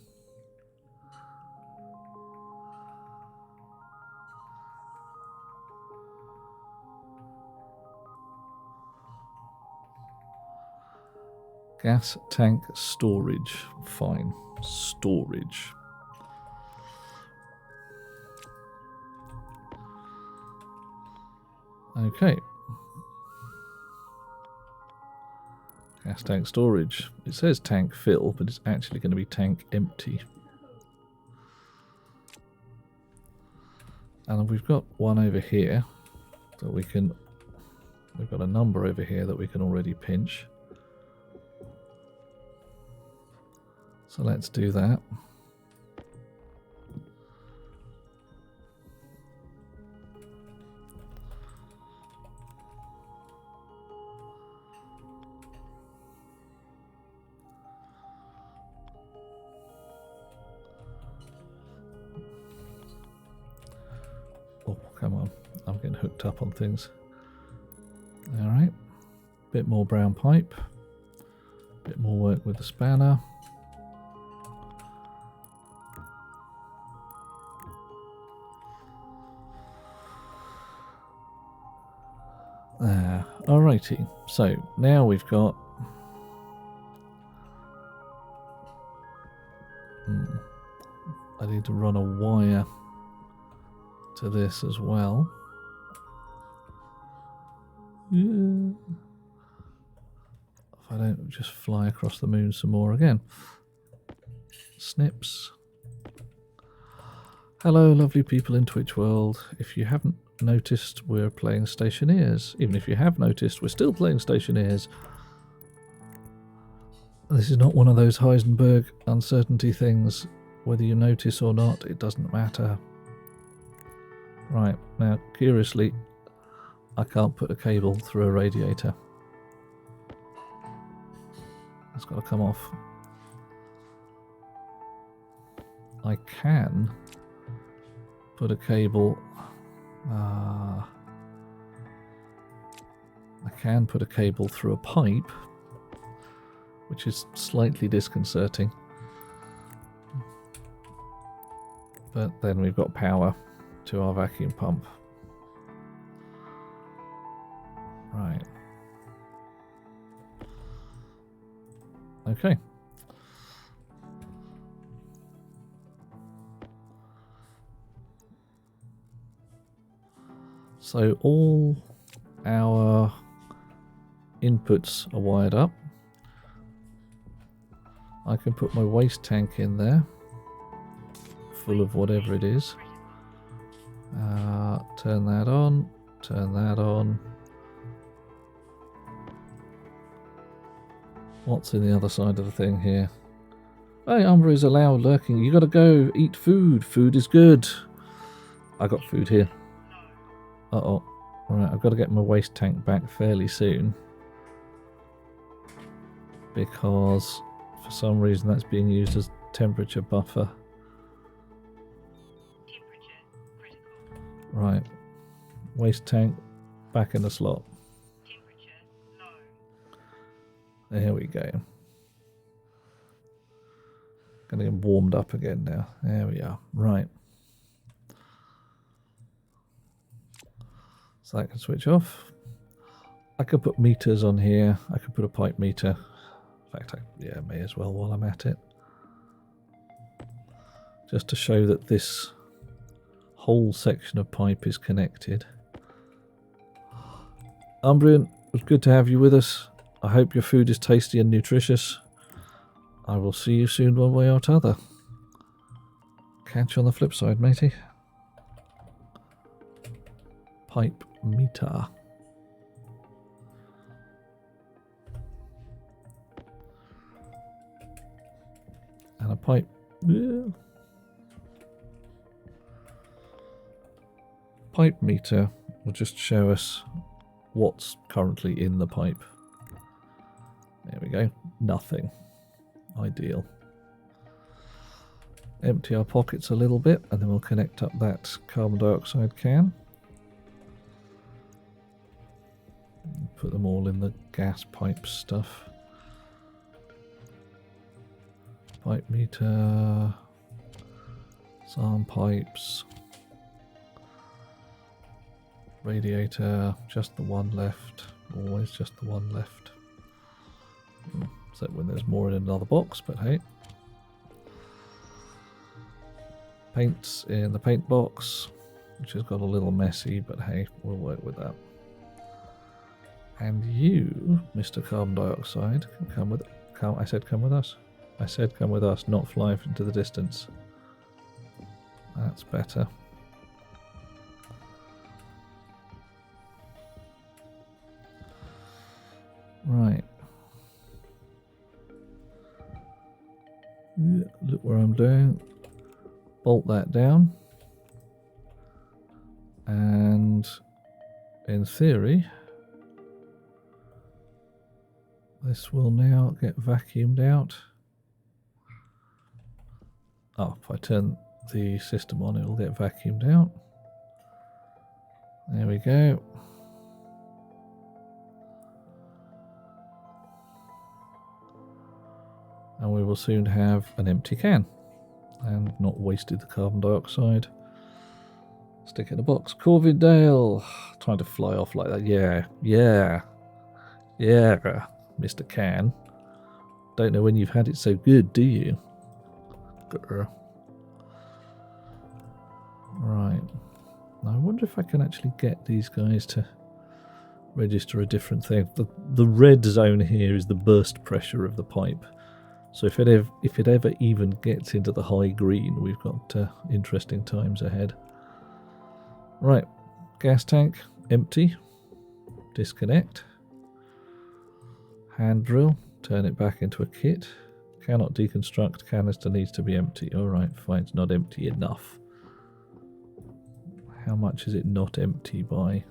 Gas tank storage. Fine. Storage. Okay. Gas tank storage. It says tank fill, but it's actually going to be tank empty. And we've got one over here that we can... We've got a number over here that we can already pinch. So let's do that. Oh, come on. I'm getting hooked up on things. Alright. Bit more brown pipe. Bit more work with the spanner. There. Alrighty. So now we've got... I need to run a wire to this as well. Yeah. If I don't just fly across the moon some more again. Snips. Hello, lovely people in Twitch world. If you haven't noticed we're playing Stationeers. Even if you have noticed, we're still playing Stationeers. This is not one of those Heisenberg uncertainty things. Whether you notice or not, it doesn't matter. Right, now, curiously, I can't put a cable through a radiator. That's got to come off. I can put a cable... I can put a cable through a pipe, which is slightly disconcerting. But then we've got power to our vacuum pump. Right. Okay. So all our inputs are wired up. I can put my waste tank in there, full of whatever it is. Turn that on, turn that on. What's in the other side of the thing here? Hey, Umbra is allowed lurking. You gotta go, eat food. Food is good. I got food here. Uh-oh. Alright, I've got to get my waste tank back fairly soon. Because for some reason that's being used as temperature buffer. Temperature critical. Right. Waste tank back in the slot. Temperature low. There we go. Gonna get warmed up again now. There we are. Right. So that can switch off. I could put meters on here. I could put a pipe meter. In fact, I may as well while I'm at it. Just to show that this whole section of pipe is connected. Umbrian, it was good to have you with us. I hope your food is tasty and nutritious. I will see you soon one way or t'other. Catch you on the flip side, matey. Pipe meter. And a pipe. Yeah. Pipe meter will just show us what's currently in the pipe. There we go. Nothing. Ideal. Empty our pockets a little bit and then we'll connect up that carbon dioxide can. Put them all in the gas pipe stuff. Pipe meter. Some pipes. Radiator. Just the one left. Always just the one left. Except when there's more in another box, but hey. Paints in the paint box, which has got a little messy, but hey, we'll work with that. And you, Mr. Carbon Dioxide, can come with... I said come with us. I said come with us, not fly into the distance. That's better. Right. Look where I'm doing. Bolt that down. And in theory, this will now get vacuumed out. Oh, if I turn the system on, it will get vacuumed out. There we go. And we will soon have an empty can and not wasted the carbon dioxide. Stick it in a box. Corvidale, trying to fly off like that. Yeah, Mr. Can. Don't know when you've had it so good, do you? Grr. Right. Now I wonder if I can actually get these guys to register a different thing. The red zone here is the burst pressure of the pipe. So if it ever even gets into the high green, we've got interesting times ahead. Right, Gas tank, empty. Disconnect. Hand drill, turn it back into a kit. Cannot deconstruct, canister needs to be empty. Alright, fine, it's not empty enough. How much is it not empty by?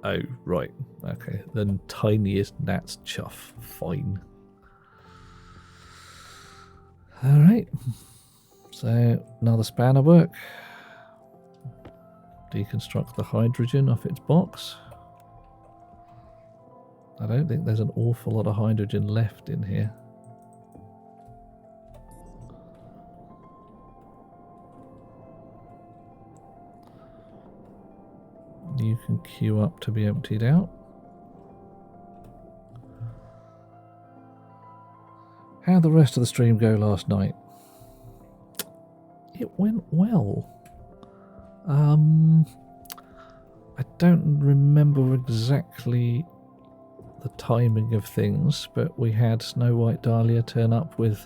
Oh, right, okay. The tiniest gnat's chuff. Fine. Alright. So, another spanner work. Deconstruct the hydrogen off its box. I don't think there's an awful lot of hydrogen left in here. You can queue up to be emptied out. How'd the rest of the stream go last night? It went well. I don't remember exactly the timing of things, but we had Snow White Dahlia turn up with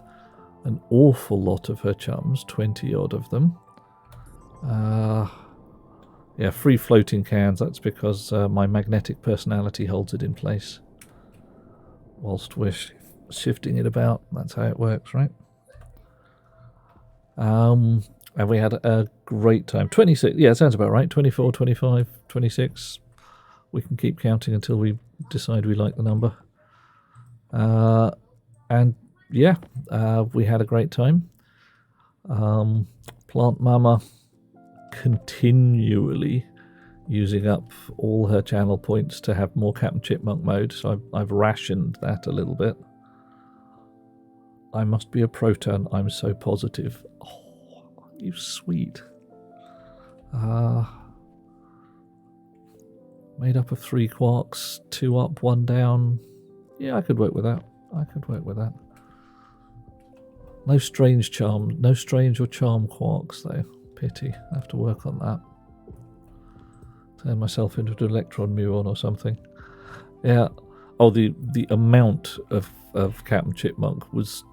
an awful lot of her chums, 20 odd of them. Yeah, free floating cans, that's because my magnetic personality holds it in place. Whilst we're shifting it about, that's how it works, right? And we had a great time. 26, yeah, sounds about right. 24, 25, 26. We can keep counting until we decide we like the number. And yeah, we had a great time. Plant Mama continually using up all her channel points to have more Captain Chipmunk mode, so I've rationed that a little bit. I must be a proton, I'm so positive. Oh, you sweet. Made up of 3 quarks, 2 up, 1 down. Yeah, I could work with that. I could work with that. No strange charm, no strange or charm quarks though. Pity. I have to work on that. Turn myself into an electron muon or something. Yeah. Oh, the amount of Captain Chipmunk was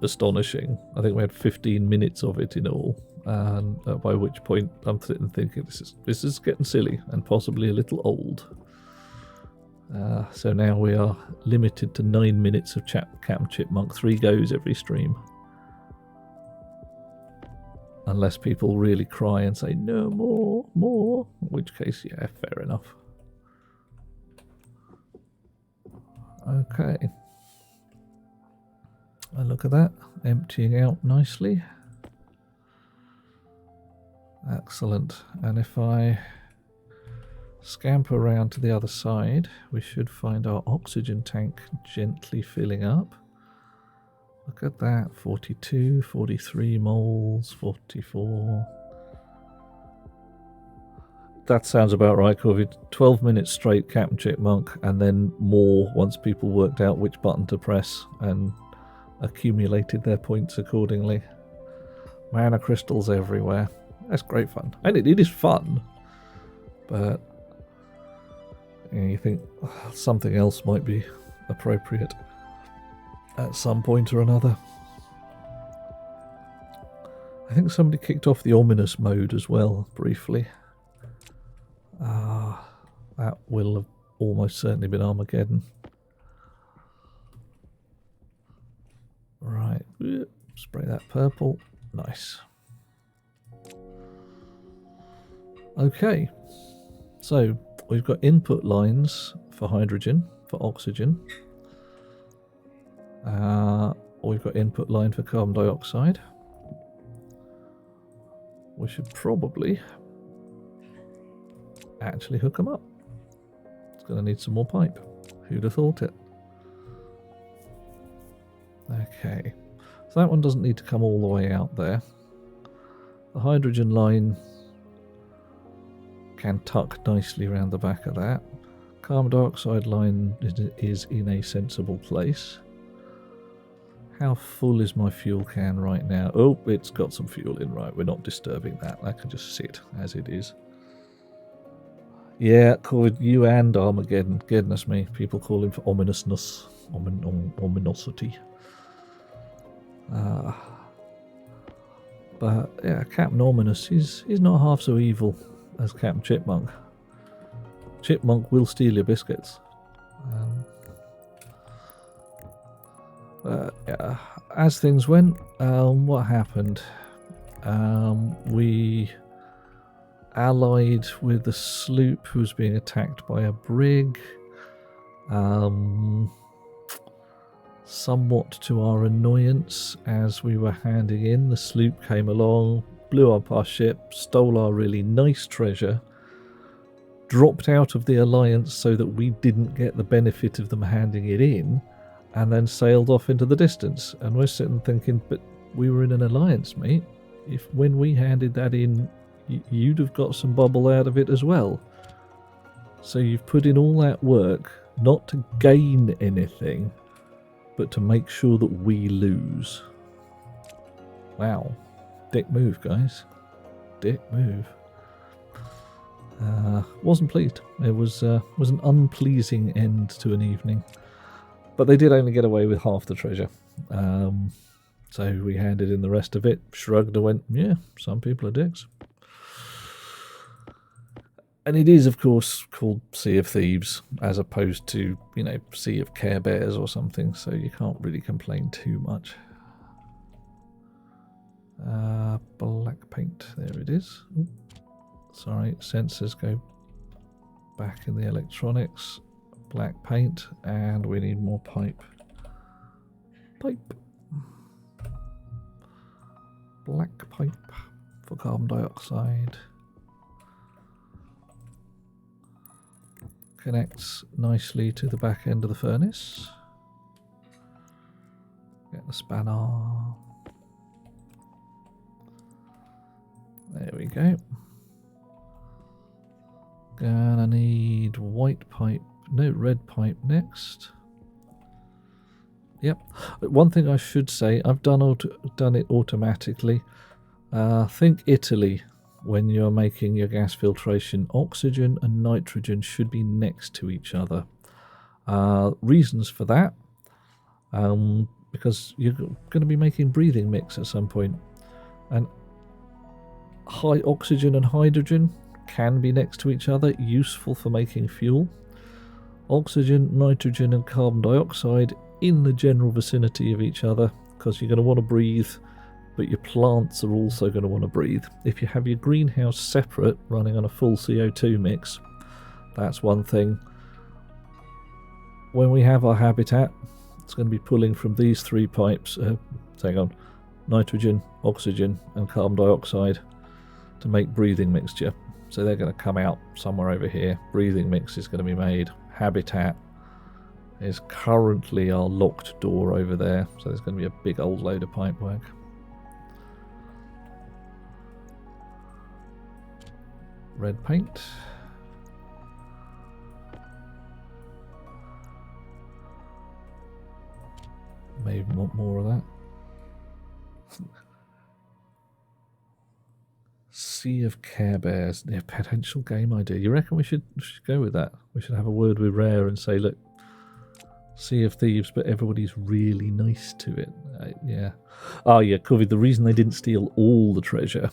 astonishing. I think we had 15 minutes of it in all, and by which point I'm sitting thinking this is getting silly and possibly a little old. So now we are limited to 9 minutes of Captain Chipmunk, 3 goes every stream. Unless people really cry and say, no more, in which case, yeah, fair enough. Okay. And look at that, emptying out nicely. Excellent. And if I scamper around to the other side, we should find our oxygen tank gently filling up. Look at that, 42, 43 moles, 44. That sounds about right, Corby. 12 minutes straight Captain Chipmunk, and then more once people worked out which button to press and accumulated their points accordingly. Mana crystals everywhere. That's great fun. And it is fun. But you think something else might be appropriate at some point or another. I think somebody kicked off the ominous mode as well, briefly. That will have almost certainly been Armageddon. Right, spray that purple. Nice. Okay, so we've got input lines for hydrogen, for oxygen. We've got input line for carbon dioxide. We should probably actually hook them up. It's going to need some more pipe. Who'd have thought it? Okay, so that one doesn't need to come all the way out there. The hydrogen line can tuck nicely around the back of that. Carbon dioxide line is in a sensible place. How full is my fuel can right now? Oh, it's got some fuel in, right. We're not disturbing that. That can just sit as it is. Yeah, called you and Armageddon. Goodness me. People call him for ominousness. Ominosity. But yeah, Captain Ominous, he's not half so evil as Captain Chipmunk. Chipmunk will steal your biscuits. Yeah, as things went, what happened? We allied with the sloop who was being attacked by a brig. Somewhat to our annoyance, as we were handing in, the sloop came along, blew up our ship, stole our really nice treasure, dropped out of the alliance so that we didn't get the benefit of them handing it in, and then sailed off into the distance. And we're sitting thinking, but we were in an alliance, mate. If when we handed that in, you'd have got some bubble out of it as well. So you've put in all that work, not to gain anything, but to make sure that we lose. Wow. Dick move, guys. Dick move. Wasn't pleased. It was an unpleasing end to an evening. But they did only get away with half the treasure. So we handed in the rest of it, shrugged and went, yeah, some people are dicks. And it is, of course, called Sea of Thieves, as opposed to, you know, Sea of Care Bears or something, so you can't really complain too much. Black paint, there it is. Ooh, sorry, sensors go back in the electronics. Black paint, and we need more pipe. Pipe. Black pipe for carbon dioxide. Connects nicely to the back end of the furnace. Get the spanner. There we go. Gonna need white pipe, no, red pipe next. Yep. One thing I should say, I've done it automatically. Think Italy. When you're making your gas filtration, oxygen and nitrogen should be next to each other. Reasons for that, because you're going to be making breathing mix at some point, and high oxygen and hydrogen can be next to each other, useful for making fuel. Oxygen, nitrogen and carbon dioxide in the general vicinity of each other, because you're going to want to breathe, but your plants are also going to want to breathe. If you have your greenhouse separate, running on a full CO2 mix, that's one thing. When we have our habitat, it's going to be pulling from these three pipes, nitrogen, oxygen and carbon dioxide to make breathing mixture. So they're going to come out somewhere over here. Breathing mix is going to be made. Habitat is currently our locked door over there, so there's going to be a big old load of pipe work. Red paint. Maybe want more of that. Sea of Care Bears. The potential game idea. You reckon we should go with that? We should have a word with Rare and say, look, Sea of Thieves, but everybody's really nice to it. Yeah. Oh yeah, Covey, the reason they didn't steal all the treasure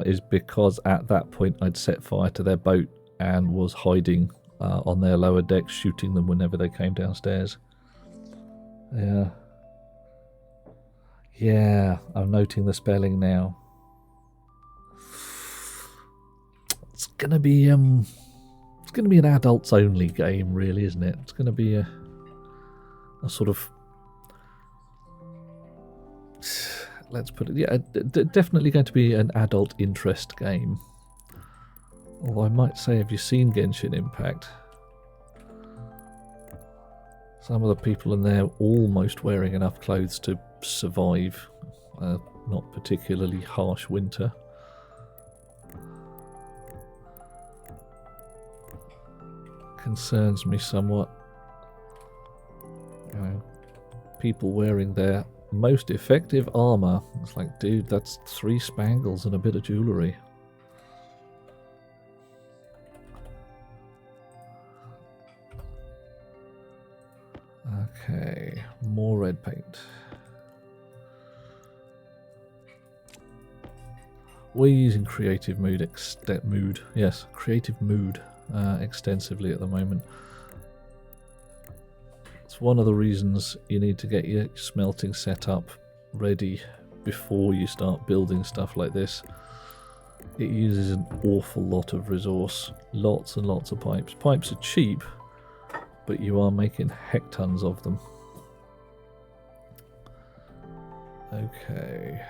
is because at that point I'd set fire to their boat and was hiding on their lower deck, shooting them whenever they came downstairs. Yeah. Yeah, I'm noting the spelling now. It's gonna be an adults only game, really, isn't it? It's gonna be a sort of, let's put it, yeah, definitely going to be an adult interest game. Although I might say, have you seen Genshin Impact? Some of the people in there almost wearing enough clothes to survive a not particularly harsh winter. Concerns me somewhat. You know, people wearing their most effective armor. It's like, dude, that's 3 spangles and a bit of jewellery. Okay, more red paint. We're using creative mood, creative mood extensively at the moment. It's one of the reasons you need to get your smelting set up ready before you start building stuff like this. It uses an awful lot of resource, lots and lots of pipes. Pipes are cheap, but you are making hectons of them. Okay.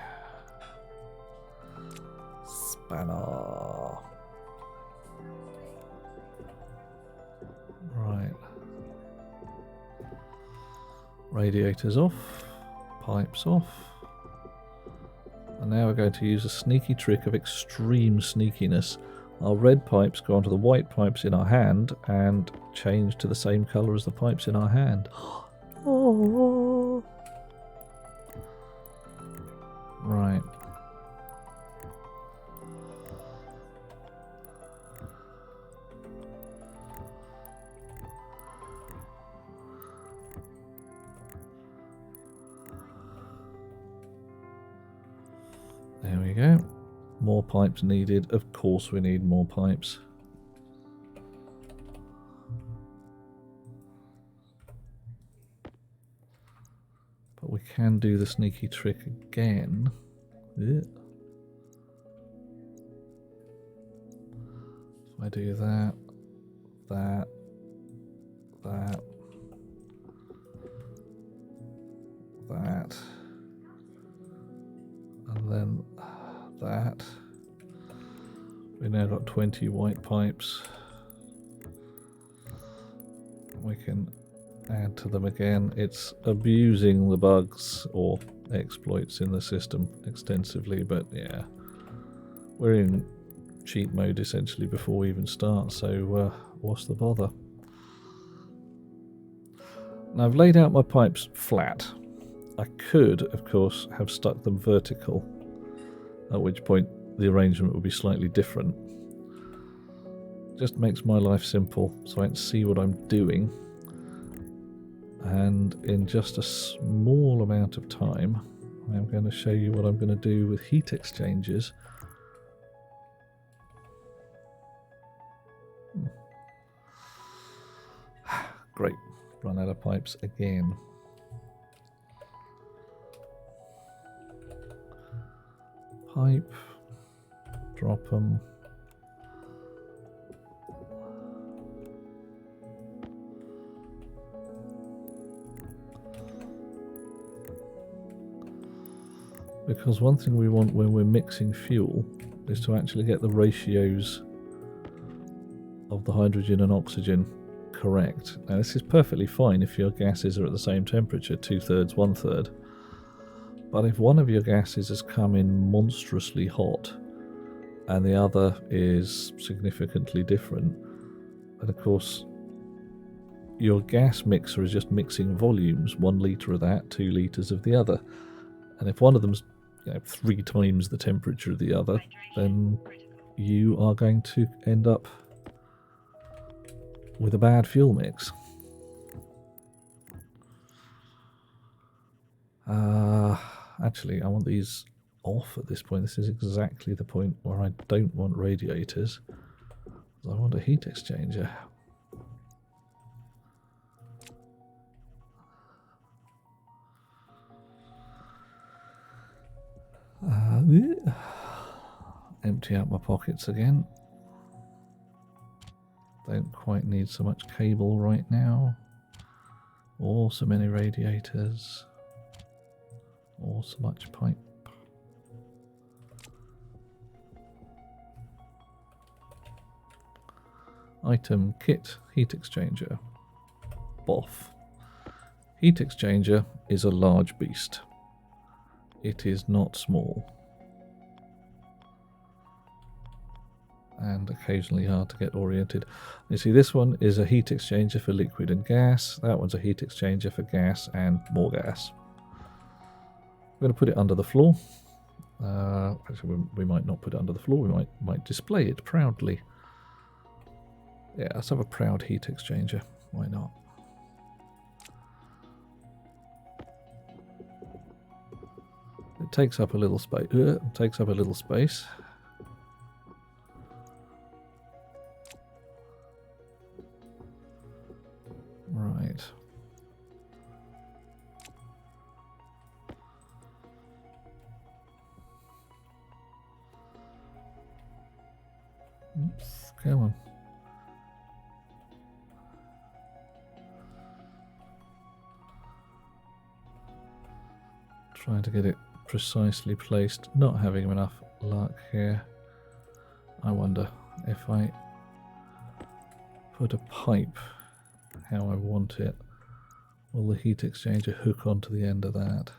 Spanner. Right. Radiators off. Pipes off. And now we're going to use a sneaky trick of extreme sneakiness. Our red pipes go onto the white pipes in our hand and change to the same colour as the pipes in our hand. Oh. Right. There we go. More pipes needed. Of course we need more pipes. But we can do the sneaky trick again. Yeah. So I do that, that, that, that, and then that. We now got 20 white pipes. We can add to them again. It's abusing the bugs or exploits in the system extensively, but yeah, we're in cheat mode essentially before we even start, so what's the bother? Now I've laid out my pipes flat. I could, of course, have stuck them vertical, at which point the arrangement would be slightly different. Just makes my life simple so I can see what I'm doing. And in just a small amount of time, I'm going to show you what I'm going to do with heat exchangers. Great, run out of pipes again. Pipe, drop them. Because one thing we want when we're mixing fuel is to actually get the ratios of the hydrogen and oxygen correct. Now this is perfectly fine if your gases are at the same temperature, 2/3, 1/3. But if one of your gases has come in monstrously hot and the other is significantly different, then of course your gas mixer is just mixing volumes, 1 litre of that, 2 litres of the other. And if one of them's 3 times the temperature of the other, then you are going to end up with a bad fuel mix. Actually, I want these off at this point. This is exactly the point where I don't want radiators. I want a heat exchanger. Empty out my pockets again. Don't quite need so much cable right now, or so many radiators, or so much pipe. Item kit, heat exchanger. Boff. Heat exchanger is a large beast. It is not small. And occasionally hard to get oriented. You see, this one is a heat exchanger for liquid and gas. That one's a heat exchanger for gas and more gas. I'm going to put it under the floor. Actually, we might not put it under the floor. We might display it proudly. Yeah, let's have a proud heat exchanger. Why not? It takes up a little space. Right. Oops, come on. Trying to get it precisely placed. Not having enough luck here. I wonder if I put a pipe how I want it, will the heat exchanger hook onto the end of that?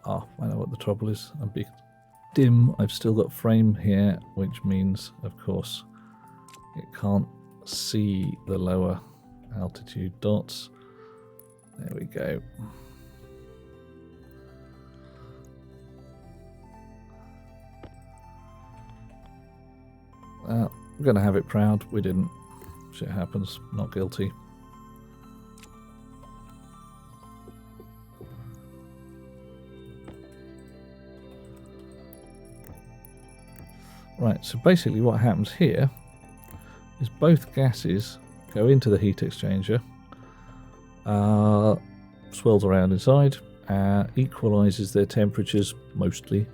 Ah, I know what the trouble is. I'm big dim. I've still got frame here, which means, of course, it can't see the lower altitude dots. There we go. I'm going to have it proud. We didn't. Shit happens. Not guilty. Right, so basically what happens here is both gases go into the heat exchanger, swirls around inside, equalises their temperatures mostly,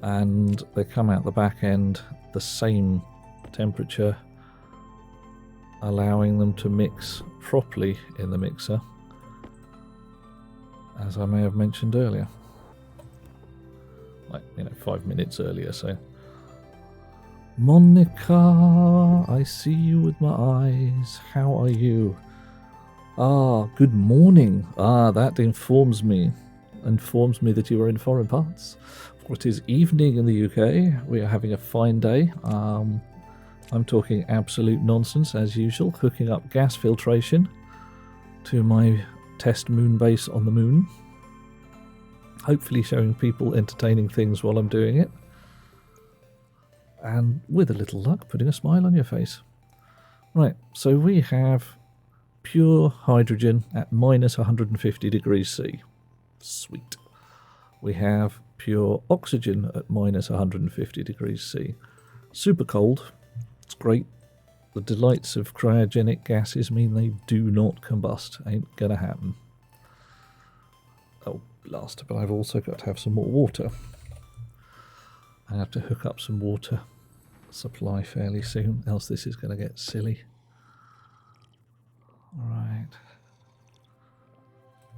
and they come out the back end the same temperature, allowing them to mix properly in the mixer, as I may have mentioned earlier. Like, 5 minutes earlier, so. Monica, I see you with my eyes. How are you? Ah, good morning. Ah, that informs me that you are in foreign parts. For it is evening in the UK. We are having a fine day. I'm talking absolute nonsense as usual, hooking up gas filtration to my test moon base on the moon. Hopefully showing people entertaining things while I'm doing it. And with a little luck, putting a smile on your face. Right, so we have pure hydrogen at minus 150 degrees C. Sweet. We have pure oxygen at minus 150 degrees C. Super cold. It's great. The delights of cryogenic gases mean they do not combust. Ain't gonna happen. Oh, blast. But I've also got to have some more water. I have to hook up some water supply fairly soon, else this is going to get silly. Right.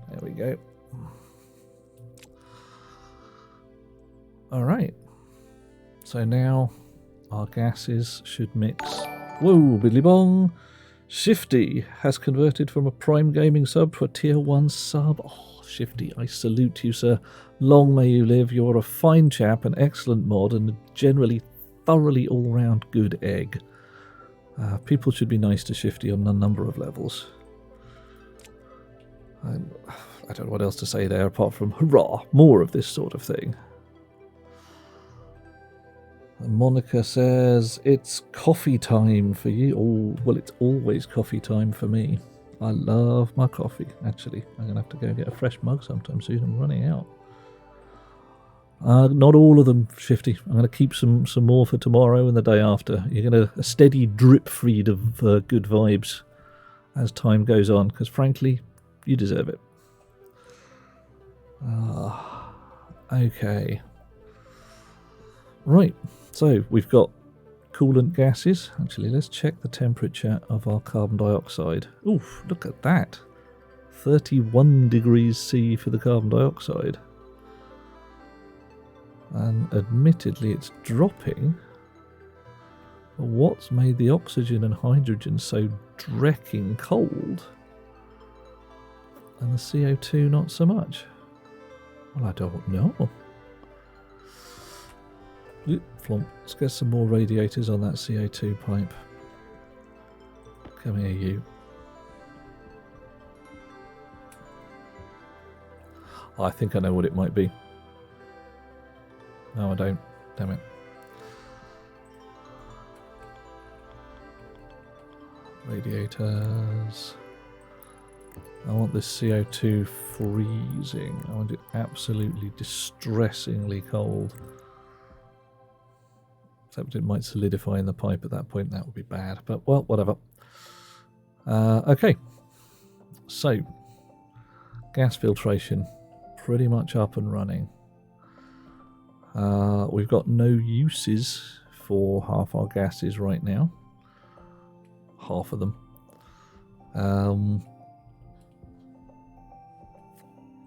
There we go. Alright. So now our gases should mix. Whoa, biddly bong! Shifty has converted from a Prime Gaming sub to a Tier 1 sub. Oh, Shifty, I salute you, sir. Long may you live. You're a fine chap, an excellent mod, and a generally thoroughly all-round good egg. People should be nice to Shifty on a number of levels. I don't know what else to say there apart from hurrah, more of this sort of thing. And Monica says, it's coffee time for you. Oh, well, it's always coffee time for me. I love my coffee, actually. I'm going to have to go get a fresh mug sometime soon. I'm running out. Not all of them, Shifty. I'm going to keep some more for tomorrow and the day after. You're going to a steady drip feed of good vibes as time goes on, because frankly, you deserve it. Okay. Right, so we've got coolant gases. Actually, let's check the temperature of our carbon dioxide. Oof, look at that. 31 degrees C for the carbon dioxide. And admittedly it's dropping. But what's made the oxygen and hydrogen so drecking cold? And the CO2 not so much? Well, I don't know. Flump. Let's get some more radiators on that CO2 pipe. Come here, you. I think I know what it might be. No, I don't. Damn it. Radiators. I want this CO2 freezing. I want it absolutely distressingly cold. Except it might solidify in the pipe at that point. That would be bad. But, well, whatever. Okay. So, gas filtration. Pretty much up and running. We've got no uses for half our gases right now. Half of them.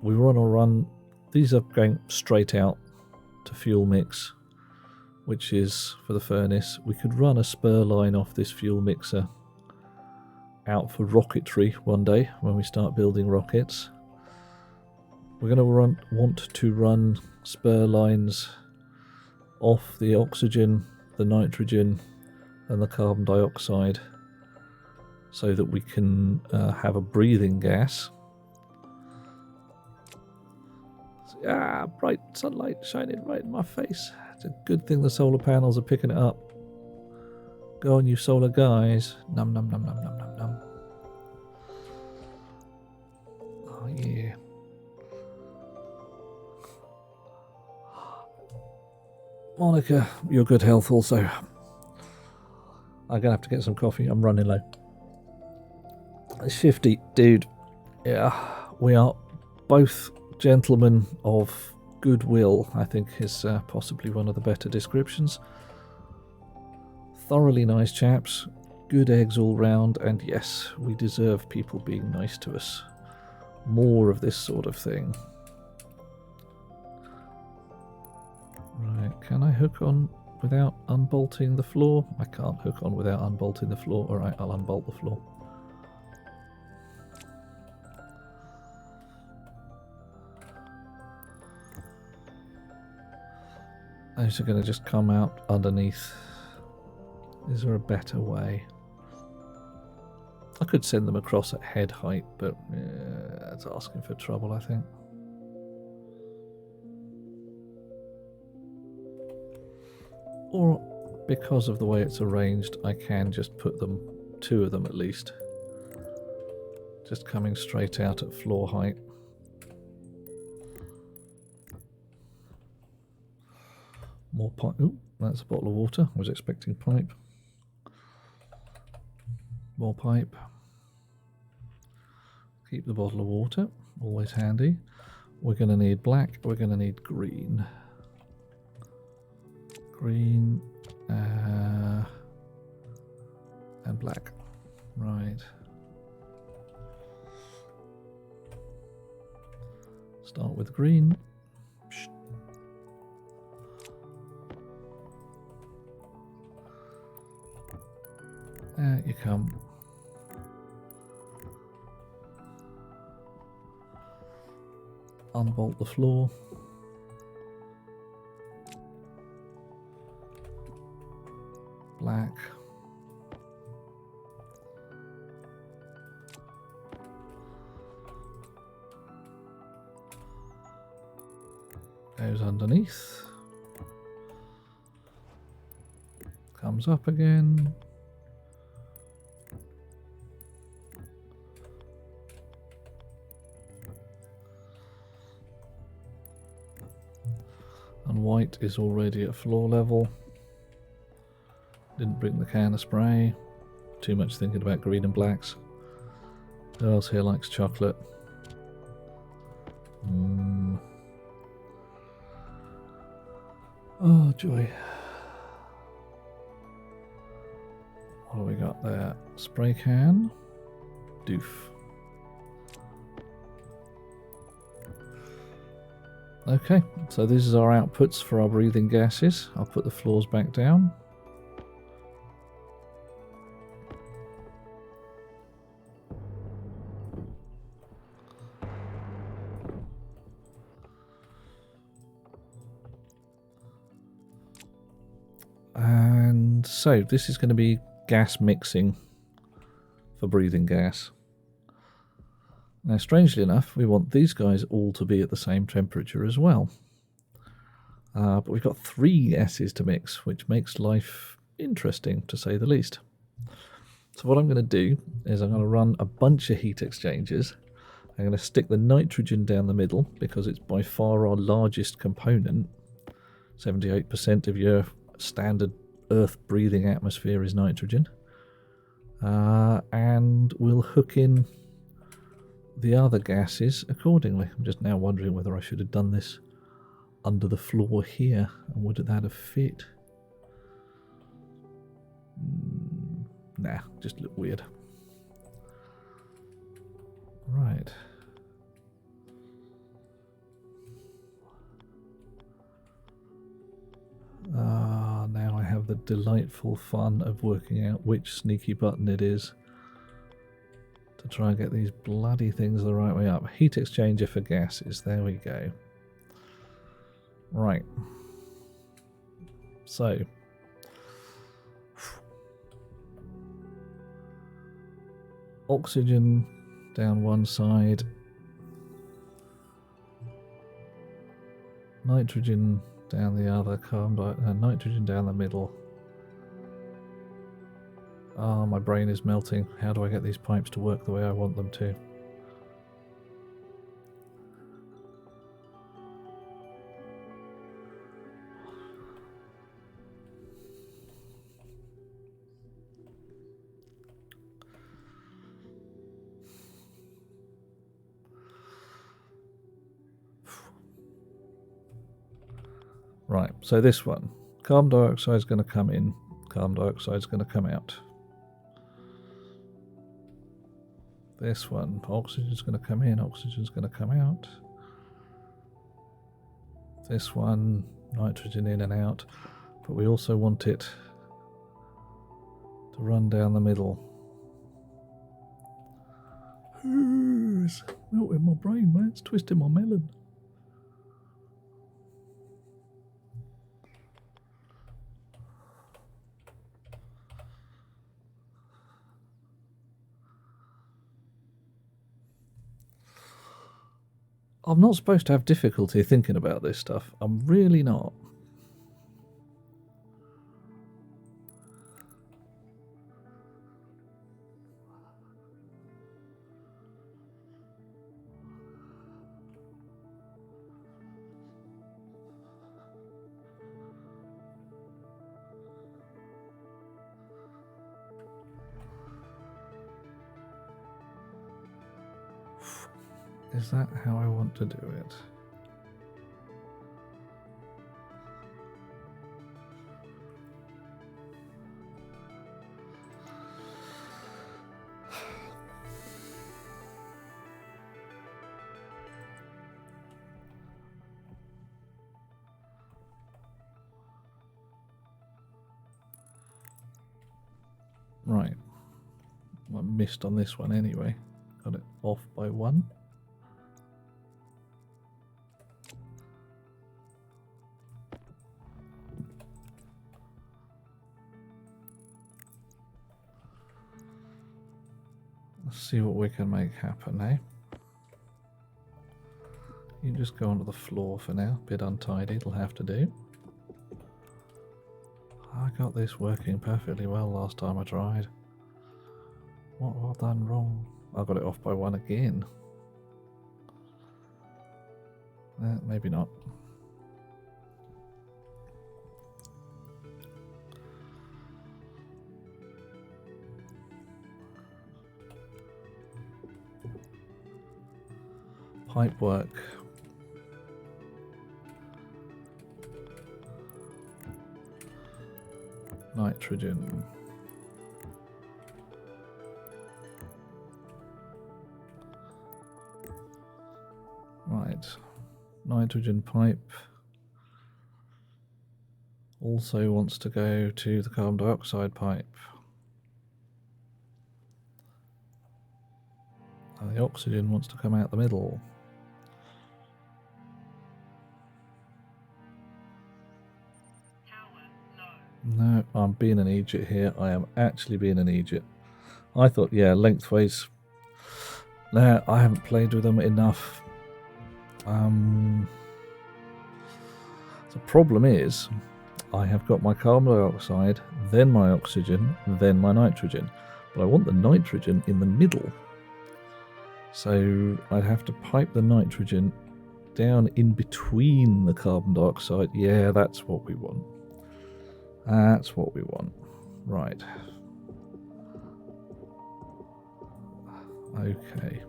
We want to run... These are going straight out to fuel mix, which is for the furnace. We could run a spur line off this fuel mixer out for rocketry one day when we start building rockets. We're going to want to run spur lines off the oxygen, the nitrogen and the carbon dioxide so that we can have a breathing gas. Ah, bright sunlight shining right in my face. It's a good thing the solar panels are picking it up. Go on, you solar guys. Num num num num num num num. Oh yeah. Monica, your good health also. I'm gonna have to get some coffee. I'm running low. Shifty, dude. Yeah, we are both gentlemen of goodwill, I think is possibly one of the better descriptions. Thoroughly nice chaps, good eggs all round, and yes, we deserve people being nice to us. More of this sort of thing. Right, can I hook on without unbolting the floor? I can't hook on without unbolting the floor. Alright, I'll unbolt the floor. Those are going to just come out underneath. Is there a better way? I could send them across at head height, but that's asking for trouble, I think. Or because of the way it's arranged, I can just put them, two of them at least, just coming straight out at floor height. More pipe. Ooh, that's a bottle of water. I was expecting pipe. More pipe. Keep the bottle of water. Always handy. We're going to need black. We're going to need green. Green. And black. Right. Start with green. There you come. Unbolt the floor. Black. Goes underneath. Comes up again. And white is already at floor level. Didn't bring the can of spray. Too much thinking about green and blacks. Who else here likes chocolate? Oh joy. What do we got there? Spray can. Doof. Okay, so this is our outputs for our breathing gases. I'll put the floors back down. And so this is going to be gas mixing for breathing gas. Now, strangely enough, we want these guys all to be at the same temperature as well. But we've got 3 gases to mix, which makes life interesting, to say the least. So what I'm going to do is I'm going to run a bunch of heat exchangers. I'm going to stick the nitrogen down the middle, because it's by far our largest component. 78% of your standard earth-breathing atmosphere is nitrogen. And we'll hook in the other gases accordingly. I'm just now wondering whether I should have done this under the floor here, and would that have fit? Nah, just look weird. Right. Now I have the delightful fun of working out which sneaky button it is to try and get these bloody things the right way up. Heat exchanger for gases. There we go. Right. So. Oxygen down one side. Nitrogen down the other. Nitrogen down the middle. Oh, my brain is melting. How do I get these pipes to work the way I want them to? Right, so this one. Carbon dioxide is going to come in. Carbon dioxide is going to come out. This one, oxygen is going to come in, oxygen is going to come out. This one, nitrogen in and out. But we also want it to run down the middle. It's melting my brain, man. It's twisting my melon. I'm not supposed to have difficulty thinking about this stuff. I'm really not. Is that how I want to do it? Right. I missed on this one anyway. Got it off by 1. See what we can make happen, eh? You just go onto the floor for now. Bit untidy, it'll have to do. I got this working perfectly well last time I tried. What have I done wrong? I got it off by 1 again. Maybe not. Pipe work. Nitrogen. Right. Nitrogen pipe also wants to go to the carbon dioxide pipe. And the oxygen wants to come out the middle. No, I'm being an idiot here. I am actually being an idiot. I thought, yeah, lengthways. No, I haven't played with them enough. The problem is, I have got my carbon dioxide, then my oxygen, then my nitrogen. But I want the nitrogen in the middle. So I'd have to pipe the nitrogen down in between the carbon dioxide. Yeah, that's what we want. That's what we want. Right. Okay.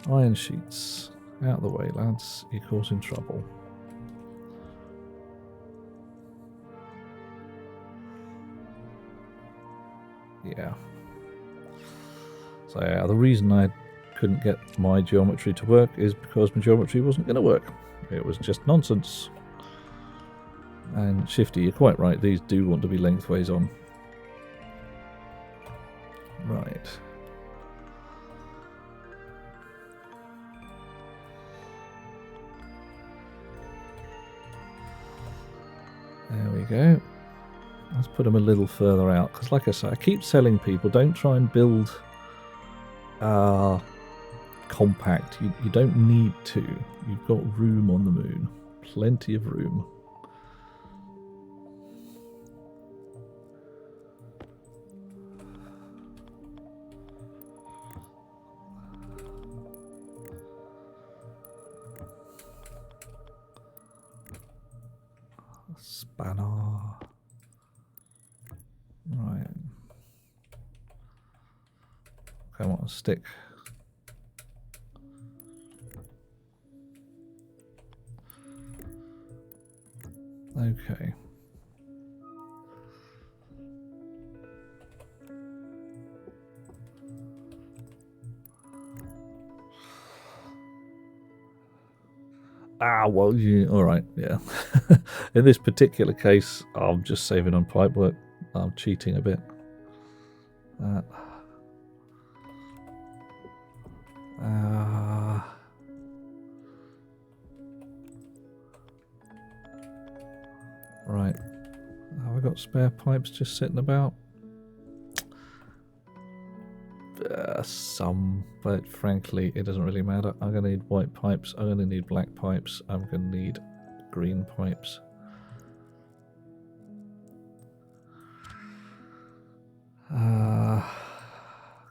Iron sheets. Out of the way, lads. You're causing trouble. Yeah. So yeah, the reason I couldn't get my geometry to work is because my geometry wasn't going to work. It was just nonsense. And Shifty, you're quite right. These do want to be lengthways on. Right. There we go. Let's put them a little further out, because like I say, I keep telling people, don't try and build compact. You don't need to. You've got room on the moon. Plenty of room. Spanner. Right. Come on, stick. Okay. Well, all right, yeah. In this particular case, I'm just saving on pipe work. I'm cheating a bit. Right. Have I got spare pipes just sitting about? Some, but frankly, it doesn't really matter. I'm going to need white pipes. I'm going to need black pipes. I'm going to need green pipes.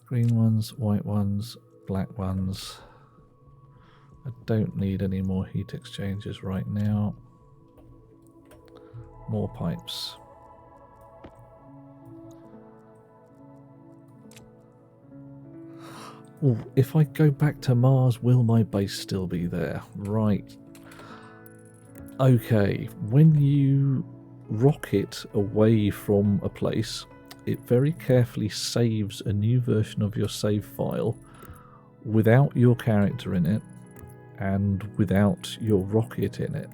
Green ones, white ones, black ones. I don't need any more heat exchangers right now. More pipes. Ooh, if I go back to Mars, will my base still be there? Right. Okay, when you rocket away from a place, it very carefully saves a new version of your save file without your character in it and without your rocket in it.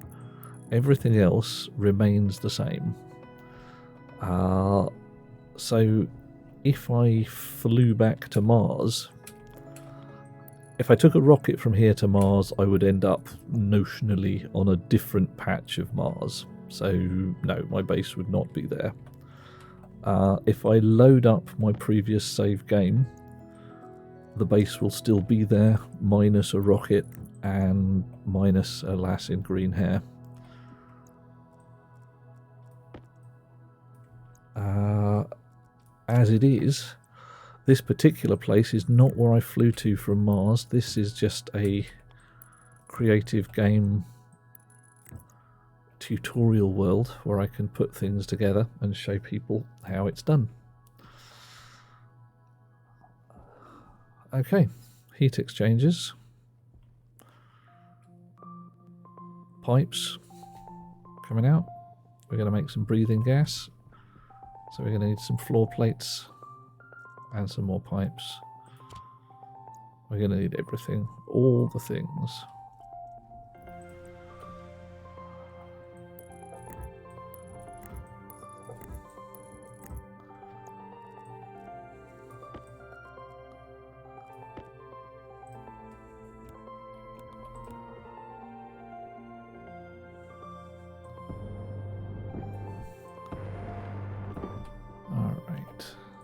Everything else remains the same. So if I flew back to Mars, if I took a rocket from here to Mars, I would end up notionally on a different patch of Mars. So no, my base would not be there. If I load up my previous save game, the base will still be there, minus a rocket and minus a lass in green hair. As it is, this particular place is not where I flew to from Mars. This is just a creative game tutorial world where I can put things together and show people how it's done. Okay, heat exchangers, pipes coming out. We're going to make some breathing gas, so we're going to need some floor plates and some more pipes. We're going to need everything, all the things.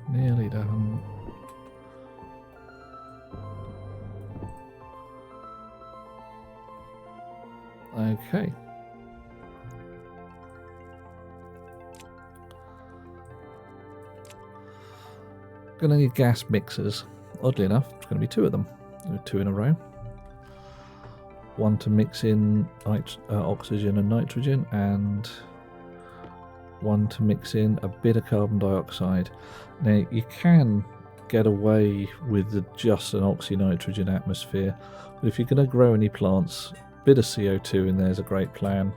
Nearly done. Okay. Gonna need gas mixers. Oddly enough, it's gonna be two of them. 2 in a row. one to mix in oxygen and nitrogen, and one to mix in a bit of carbon dioxide. Now you can get away with just an oxy-nitrogen atmosphere, but if you're going to grow any plants, a bit of CO2 in there is a great plan.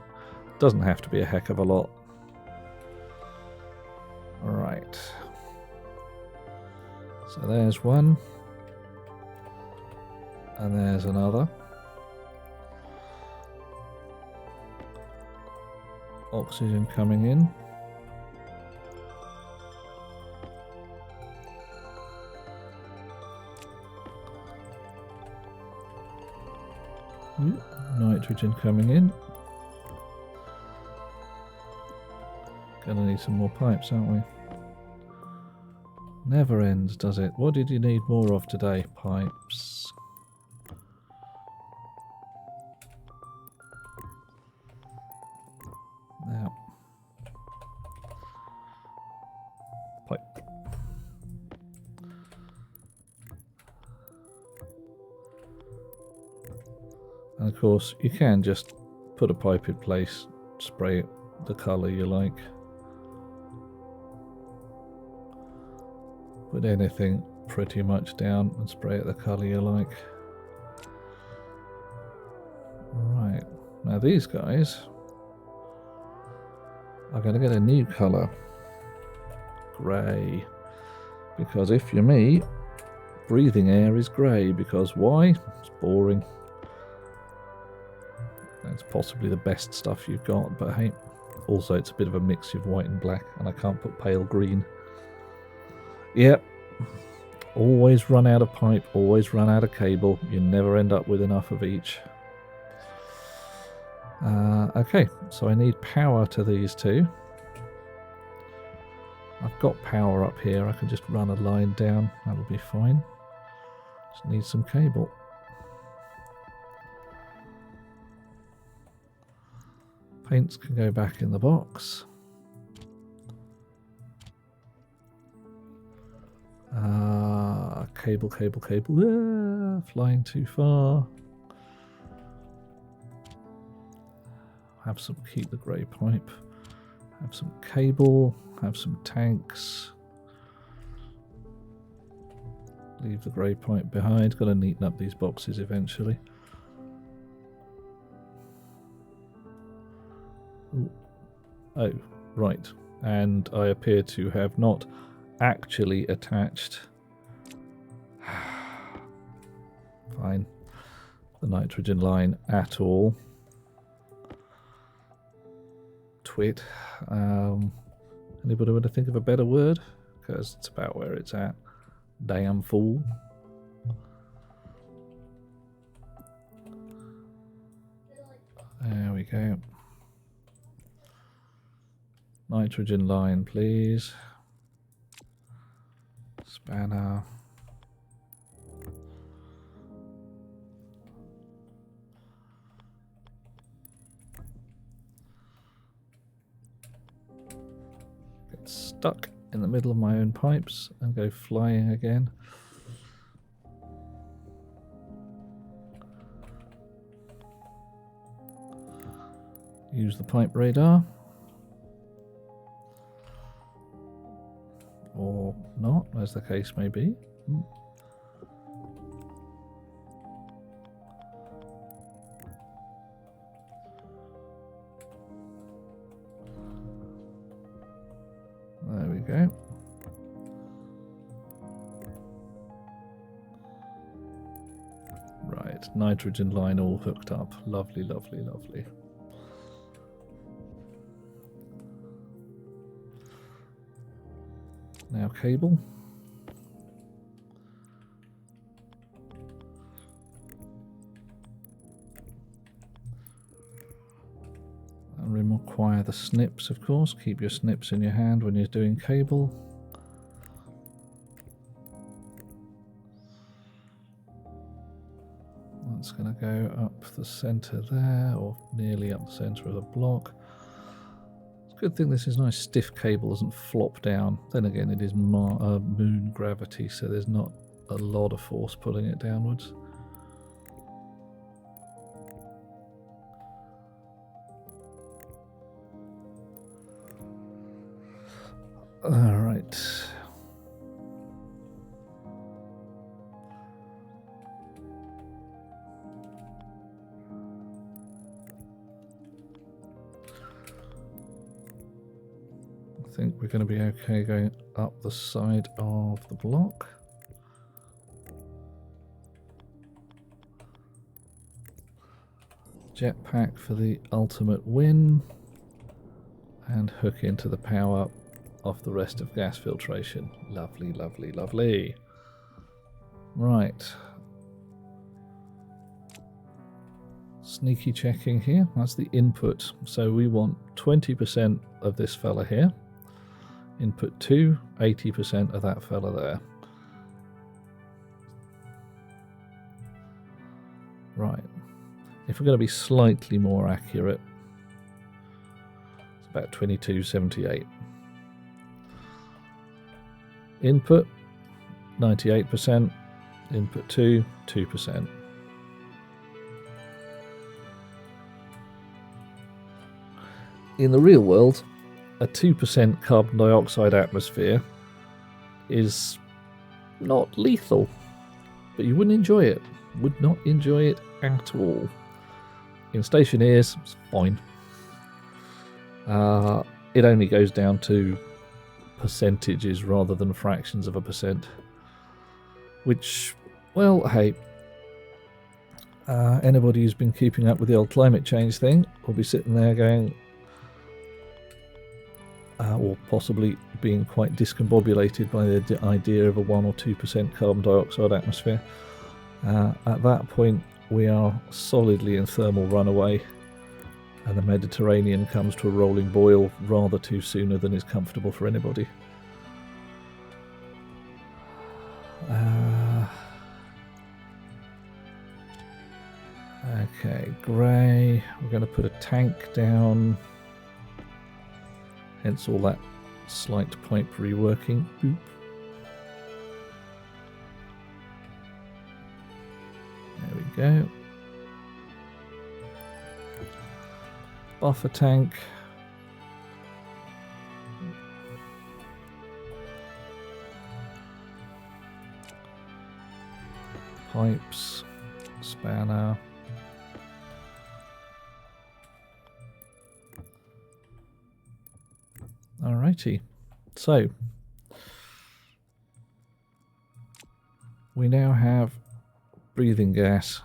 Doesn't have to be a heck of a lot. Alright, so there's one, and there's another. Oxygen coming in. Nitrogen coming in. Gonna need some more pipes, aren't we? Never ends, does it? What did you need more of today? Pipes. Now. Pipe. And of course, you can just put a pipe in place, spray it the colour you like. Put anything pretty much down and spray it the colour you like. Right, now these guys are going to get a new colour. Grey. Because if you're me, breathing air is grey. Because why? It's boring. That's possibly the best stuff you've got, but hey, also it's a bit of a mix of white and black, and I can't put pale green. Yep, always run out of pipe, always run out of cable, you never end up with enough of each. Okay, so I need power to these two. I've got power up here, I can just run a line down, that'll be fine. Just need some cable. Paints can go back in the box. Cable. Flying too far. Keep the grey pipe. Have some cable. Have some tanks. Leave the grey pipe behind. Got to neaten up these boxes eventually. Ooh. Oh, right. And I appear to have not actually attached fine the nitrogen line at all. Twit. Anybody want to think of a better word? Because it's about where it's at. Damn fool. There we go. Nitrogen line, please. Spanner. Get stuck in the middle of my own pipes and go flying again. Use the pipe radar. Or not, as the case may be. There we go. Right, nitrogen line all hooked up. Lovely, lovely, lovely. Now cable. And require the snips, of course. Keep your snips in your hand when you're doing cable. That's going to go up the centre there, or nearly up the centre of the block. Good thing this is nice stiff cable, doesn't flop down. Then again, it is moon gravity, so there's not a lot of force pulling it downwards. Alright. I think we're going to be okay going up the side of the block. Jetpack for the ultimate win. And hook into the power of the rest of gas filtration. Lovely, lovely, lovely. Right. Sneaky checking here. That's the input. So we want 20% of this fella here. Input 2, 80% of that fella there. Right. If we're going to be slightly more accurate, it's about 2278. Input 98%, input 2, 2%. In the real world, a 2% carbon dioxide atmosphere is not lethal, but you wouldn't enjoy it. Would not enjoy it at all. In Stationeers, it's fine. It only goes down to percentages rather than fractions of a percent. Which, well, hey, anybody who's been keeping up with the old climate change thing will be sitting there going, or possibly being quite discombobulated by the idea of a 1 or 2% carbon dioxide atmosphere. At that point, we are solidly in thermal runaway, and the Mediterranean comes to a rolling boil rather too sooner than is comfortable for anybody. Okay, grey. We're going to put a tank down. Hence all that slight pipe reworking. Boop. There we go. Buffer tank. Pipes. Spanner. Alrighty, so we now have breathing gas,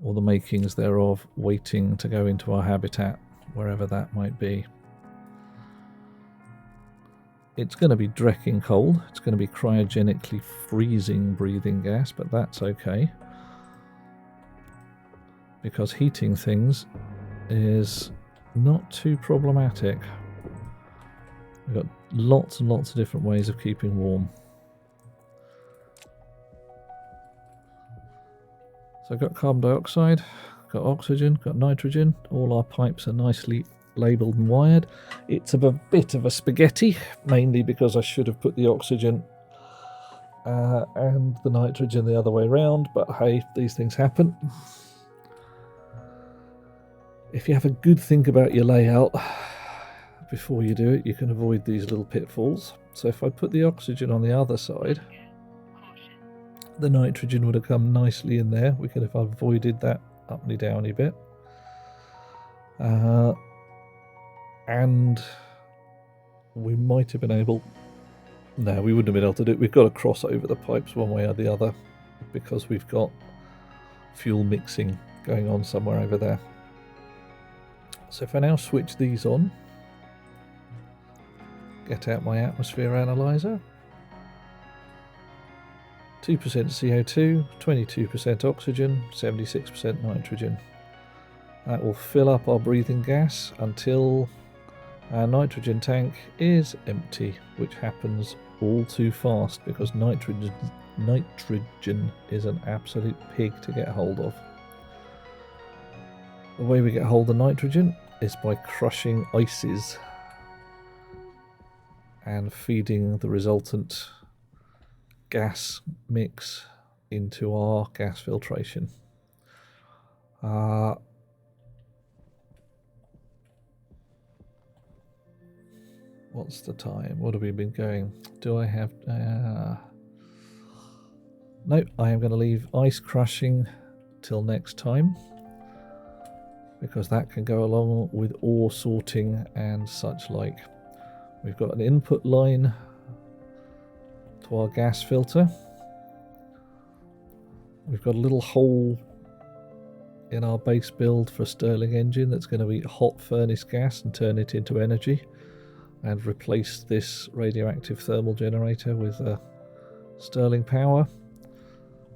or the makings thereof, waiting to go into our habitat, wherever that might be. It's going to be drecking cold, it's going to be cryogenically freezing breathing gas, but that's okay, because heating things is not too problematic. We've got lots and lots of different ways of keeping warm. So I've got carbon dioxide, got oxygen, got nitrogen. All our pipes are nicely labelled and wired. It's a bit of a spaghetti, mainly because I should have put the oxygen and the nitrogen the other way around, but hey, these things happen. If you have a good think about your layout before you do it, you can avoid these little pitfalls. So if I put the oxygen on the other side, the nitrogen would have come nicely in there. We could have avoided that uppity downy bit. And we might have been able... No, we wouldn't have been able to do it. We've got to cross over the pipes one way or the other because we've got fuel mixing going on somewhere over there. So if I now switch these on, get out my atmosphere analyzer, 2% CO2, 22% oxygen, 76% nitrogen. That will fill up our breathing gas until our nitrogen tank is empty, which happens all too fast because nitrogen is an absolute pig to get hold of. The way we get hold of nitrogen is by crushing ices and feeding the resultant gas mix into our gas filtration. What's the time? What have we been going? Do I have... No, I am going to leave ice crushing till next time, because that can go along with ore sorting and such like. We've got an input line to our gas filter. We've got a little hole in our base build for a Stirling engine that's going to be hot furnace gas and turn it into energy, and replace this radioactive thermal generator with Stirling power.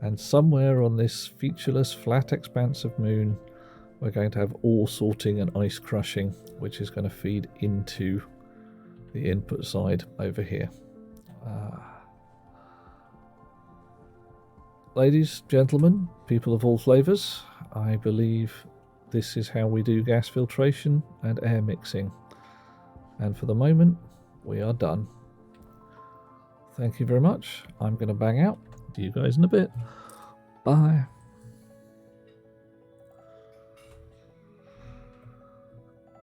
And somewhere on this featureless flat expanse of moon, we're going to have ore sorting and ice crushing, which is going to feed into the input side over here. Ladies, gentlemen, people of all flavours, I believe this is how we do gas filtration and air mixing. And for the moment, we are done. Thank you very much. I'm going to bang out. See you guys in a bit. Bye.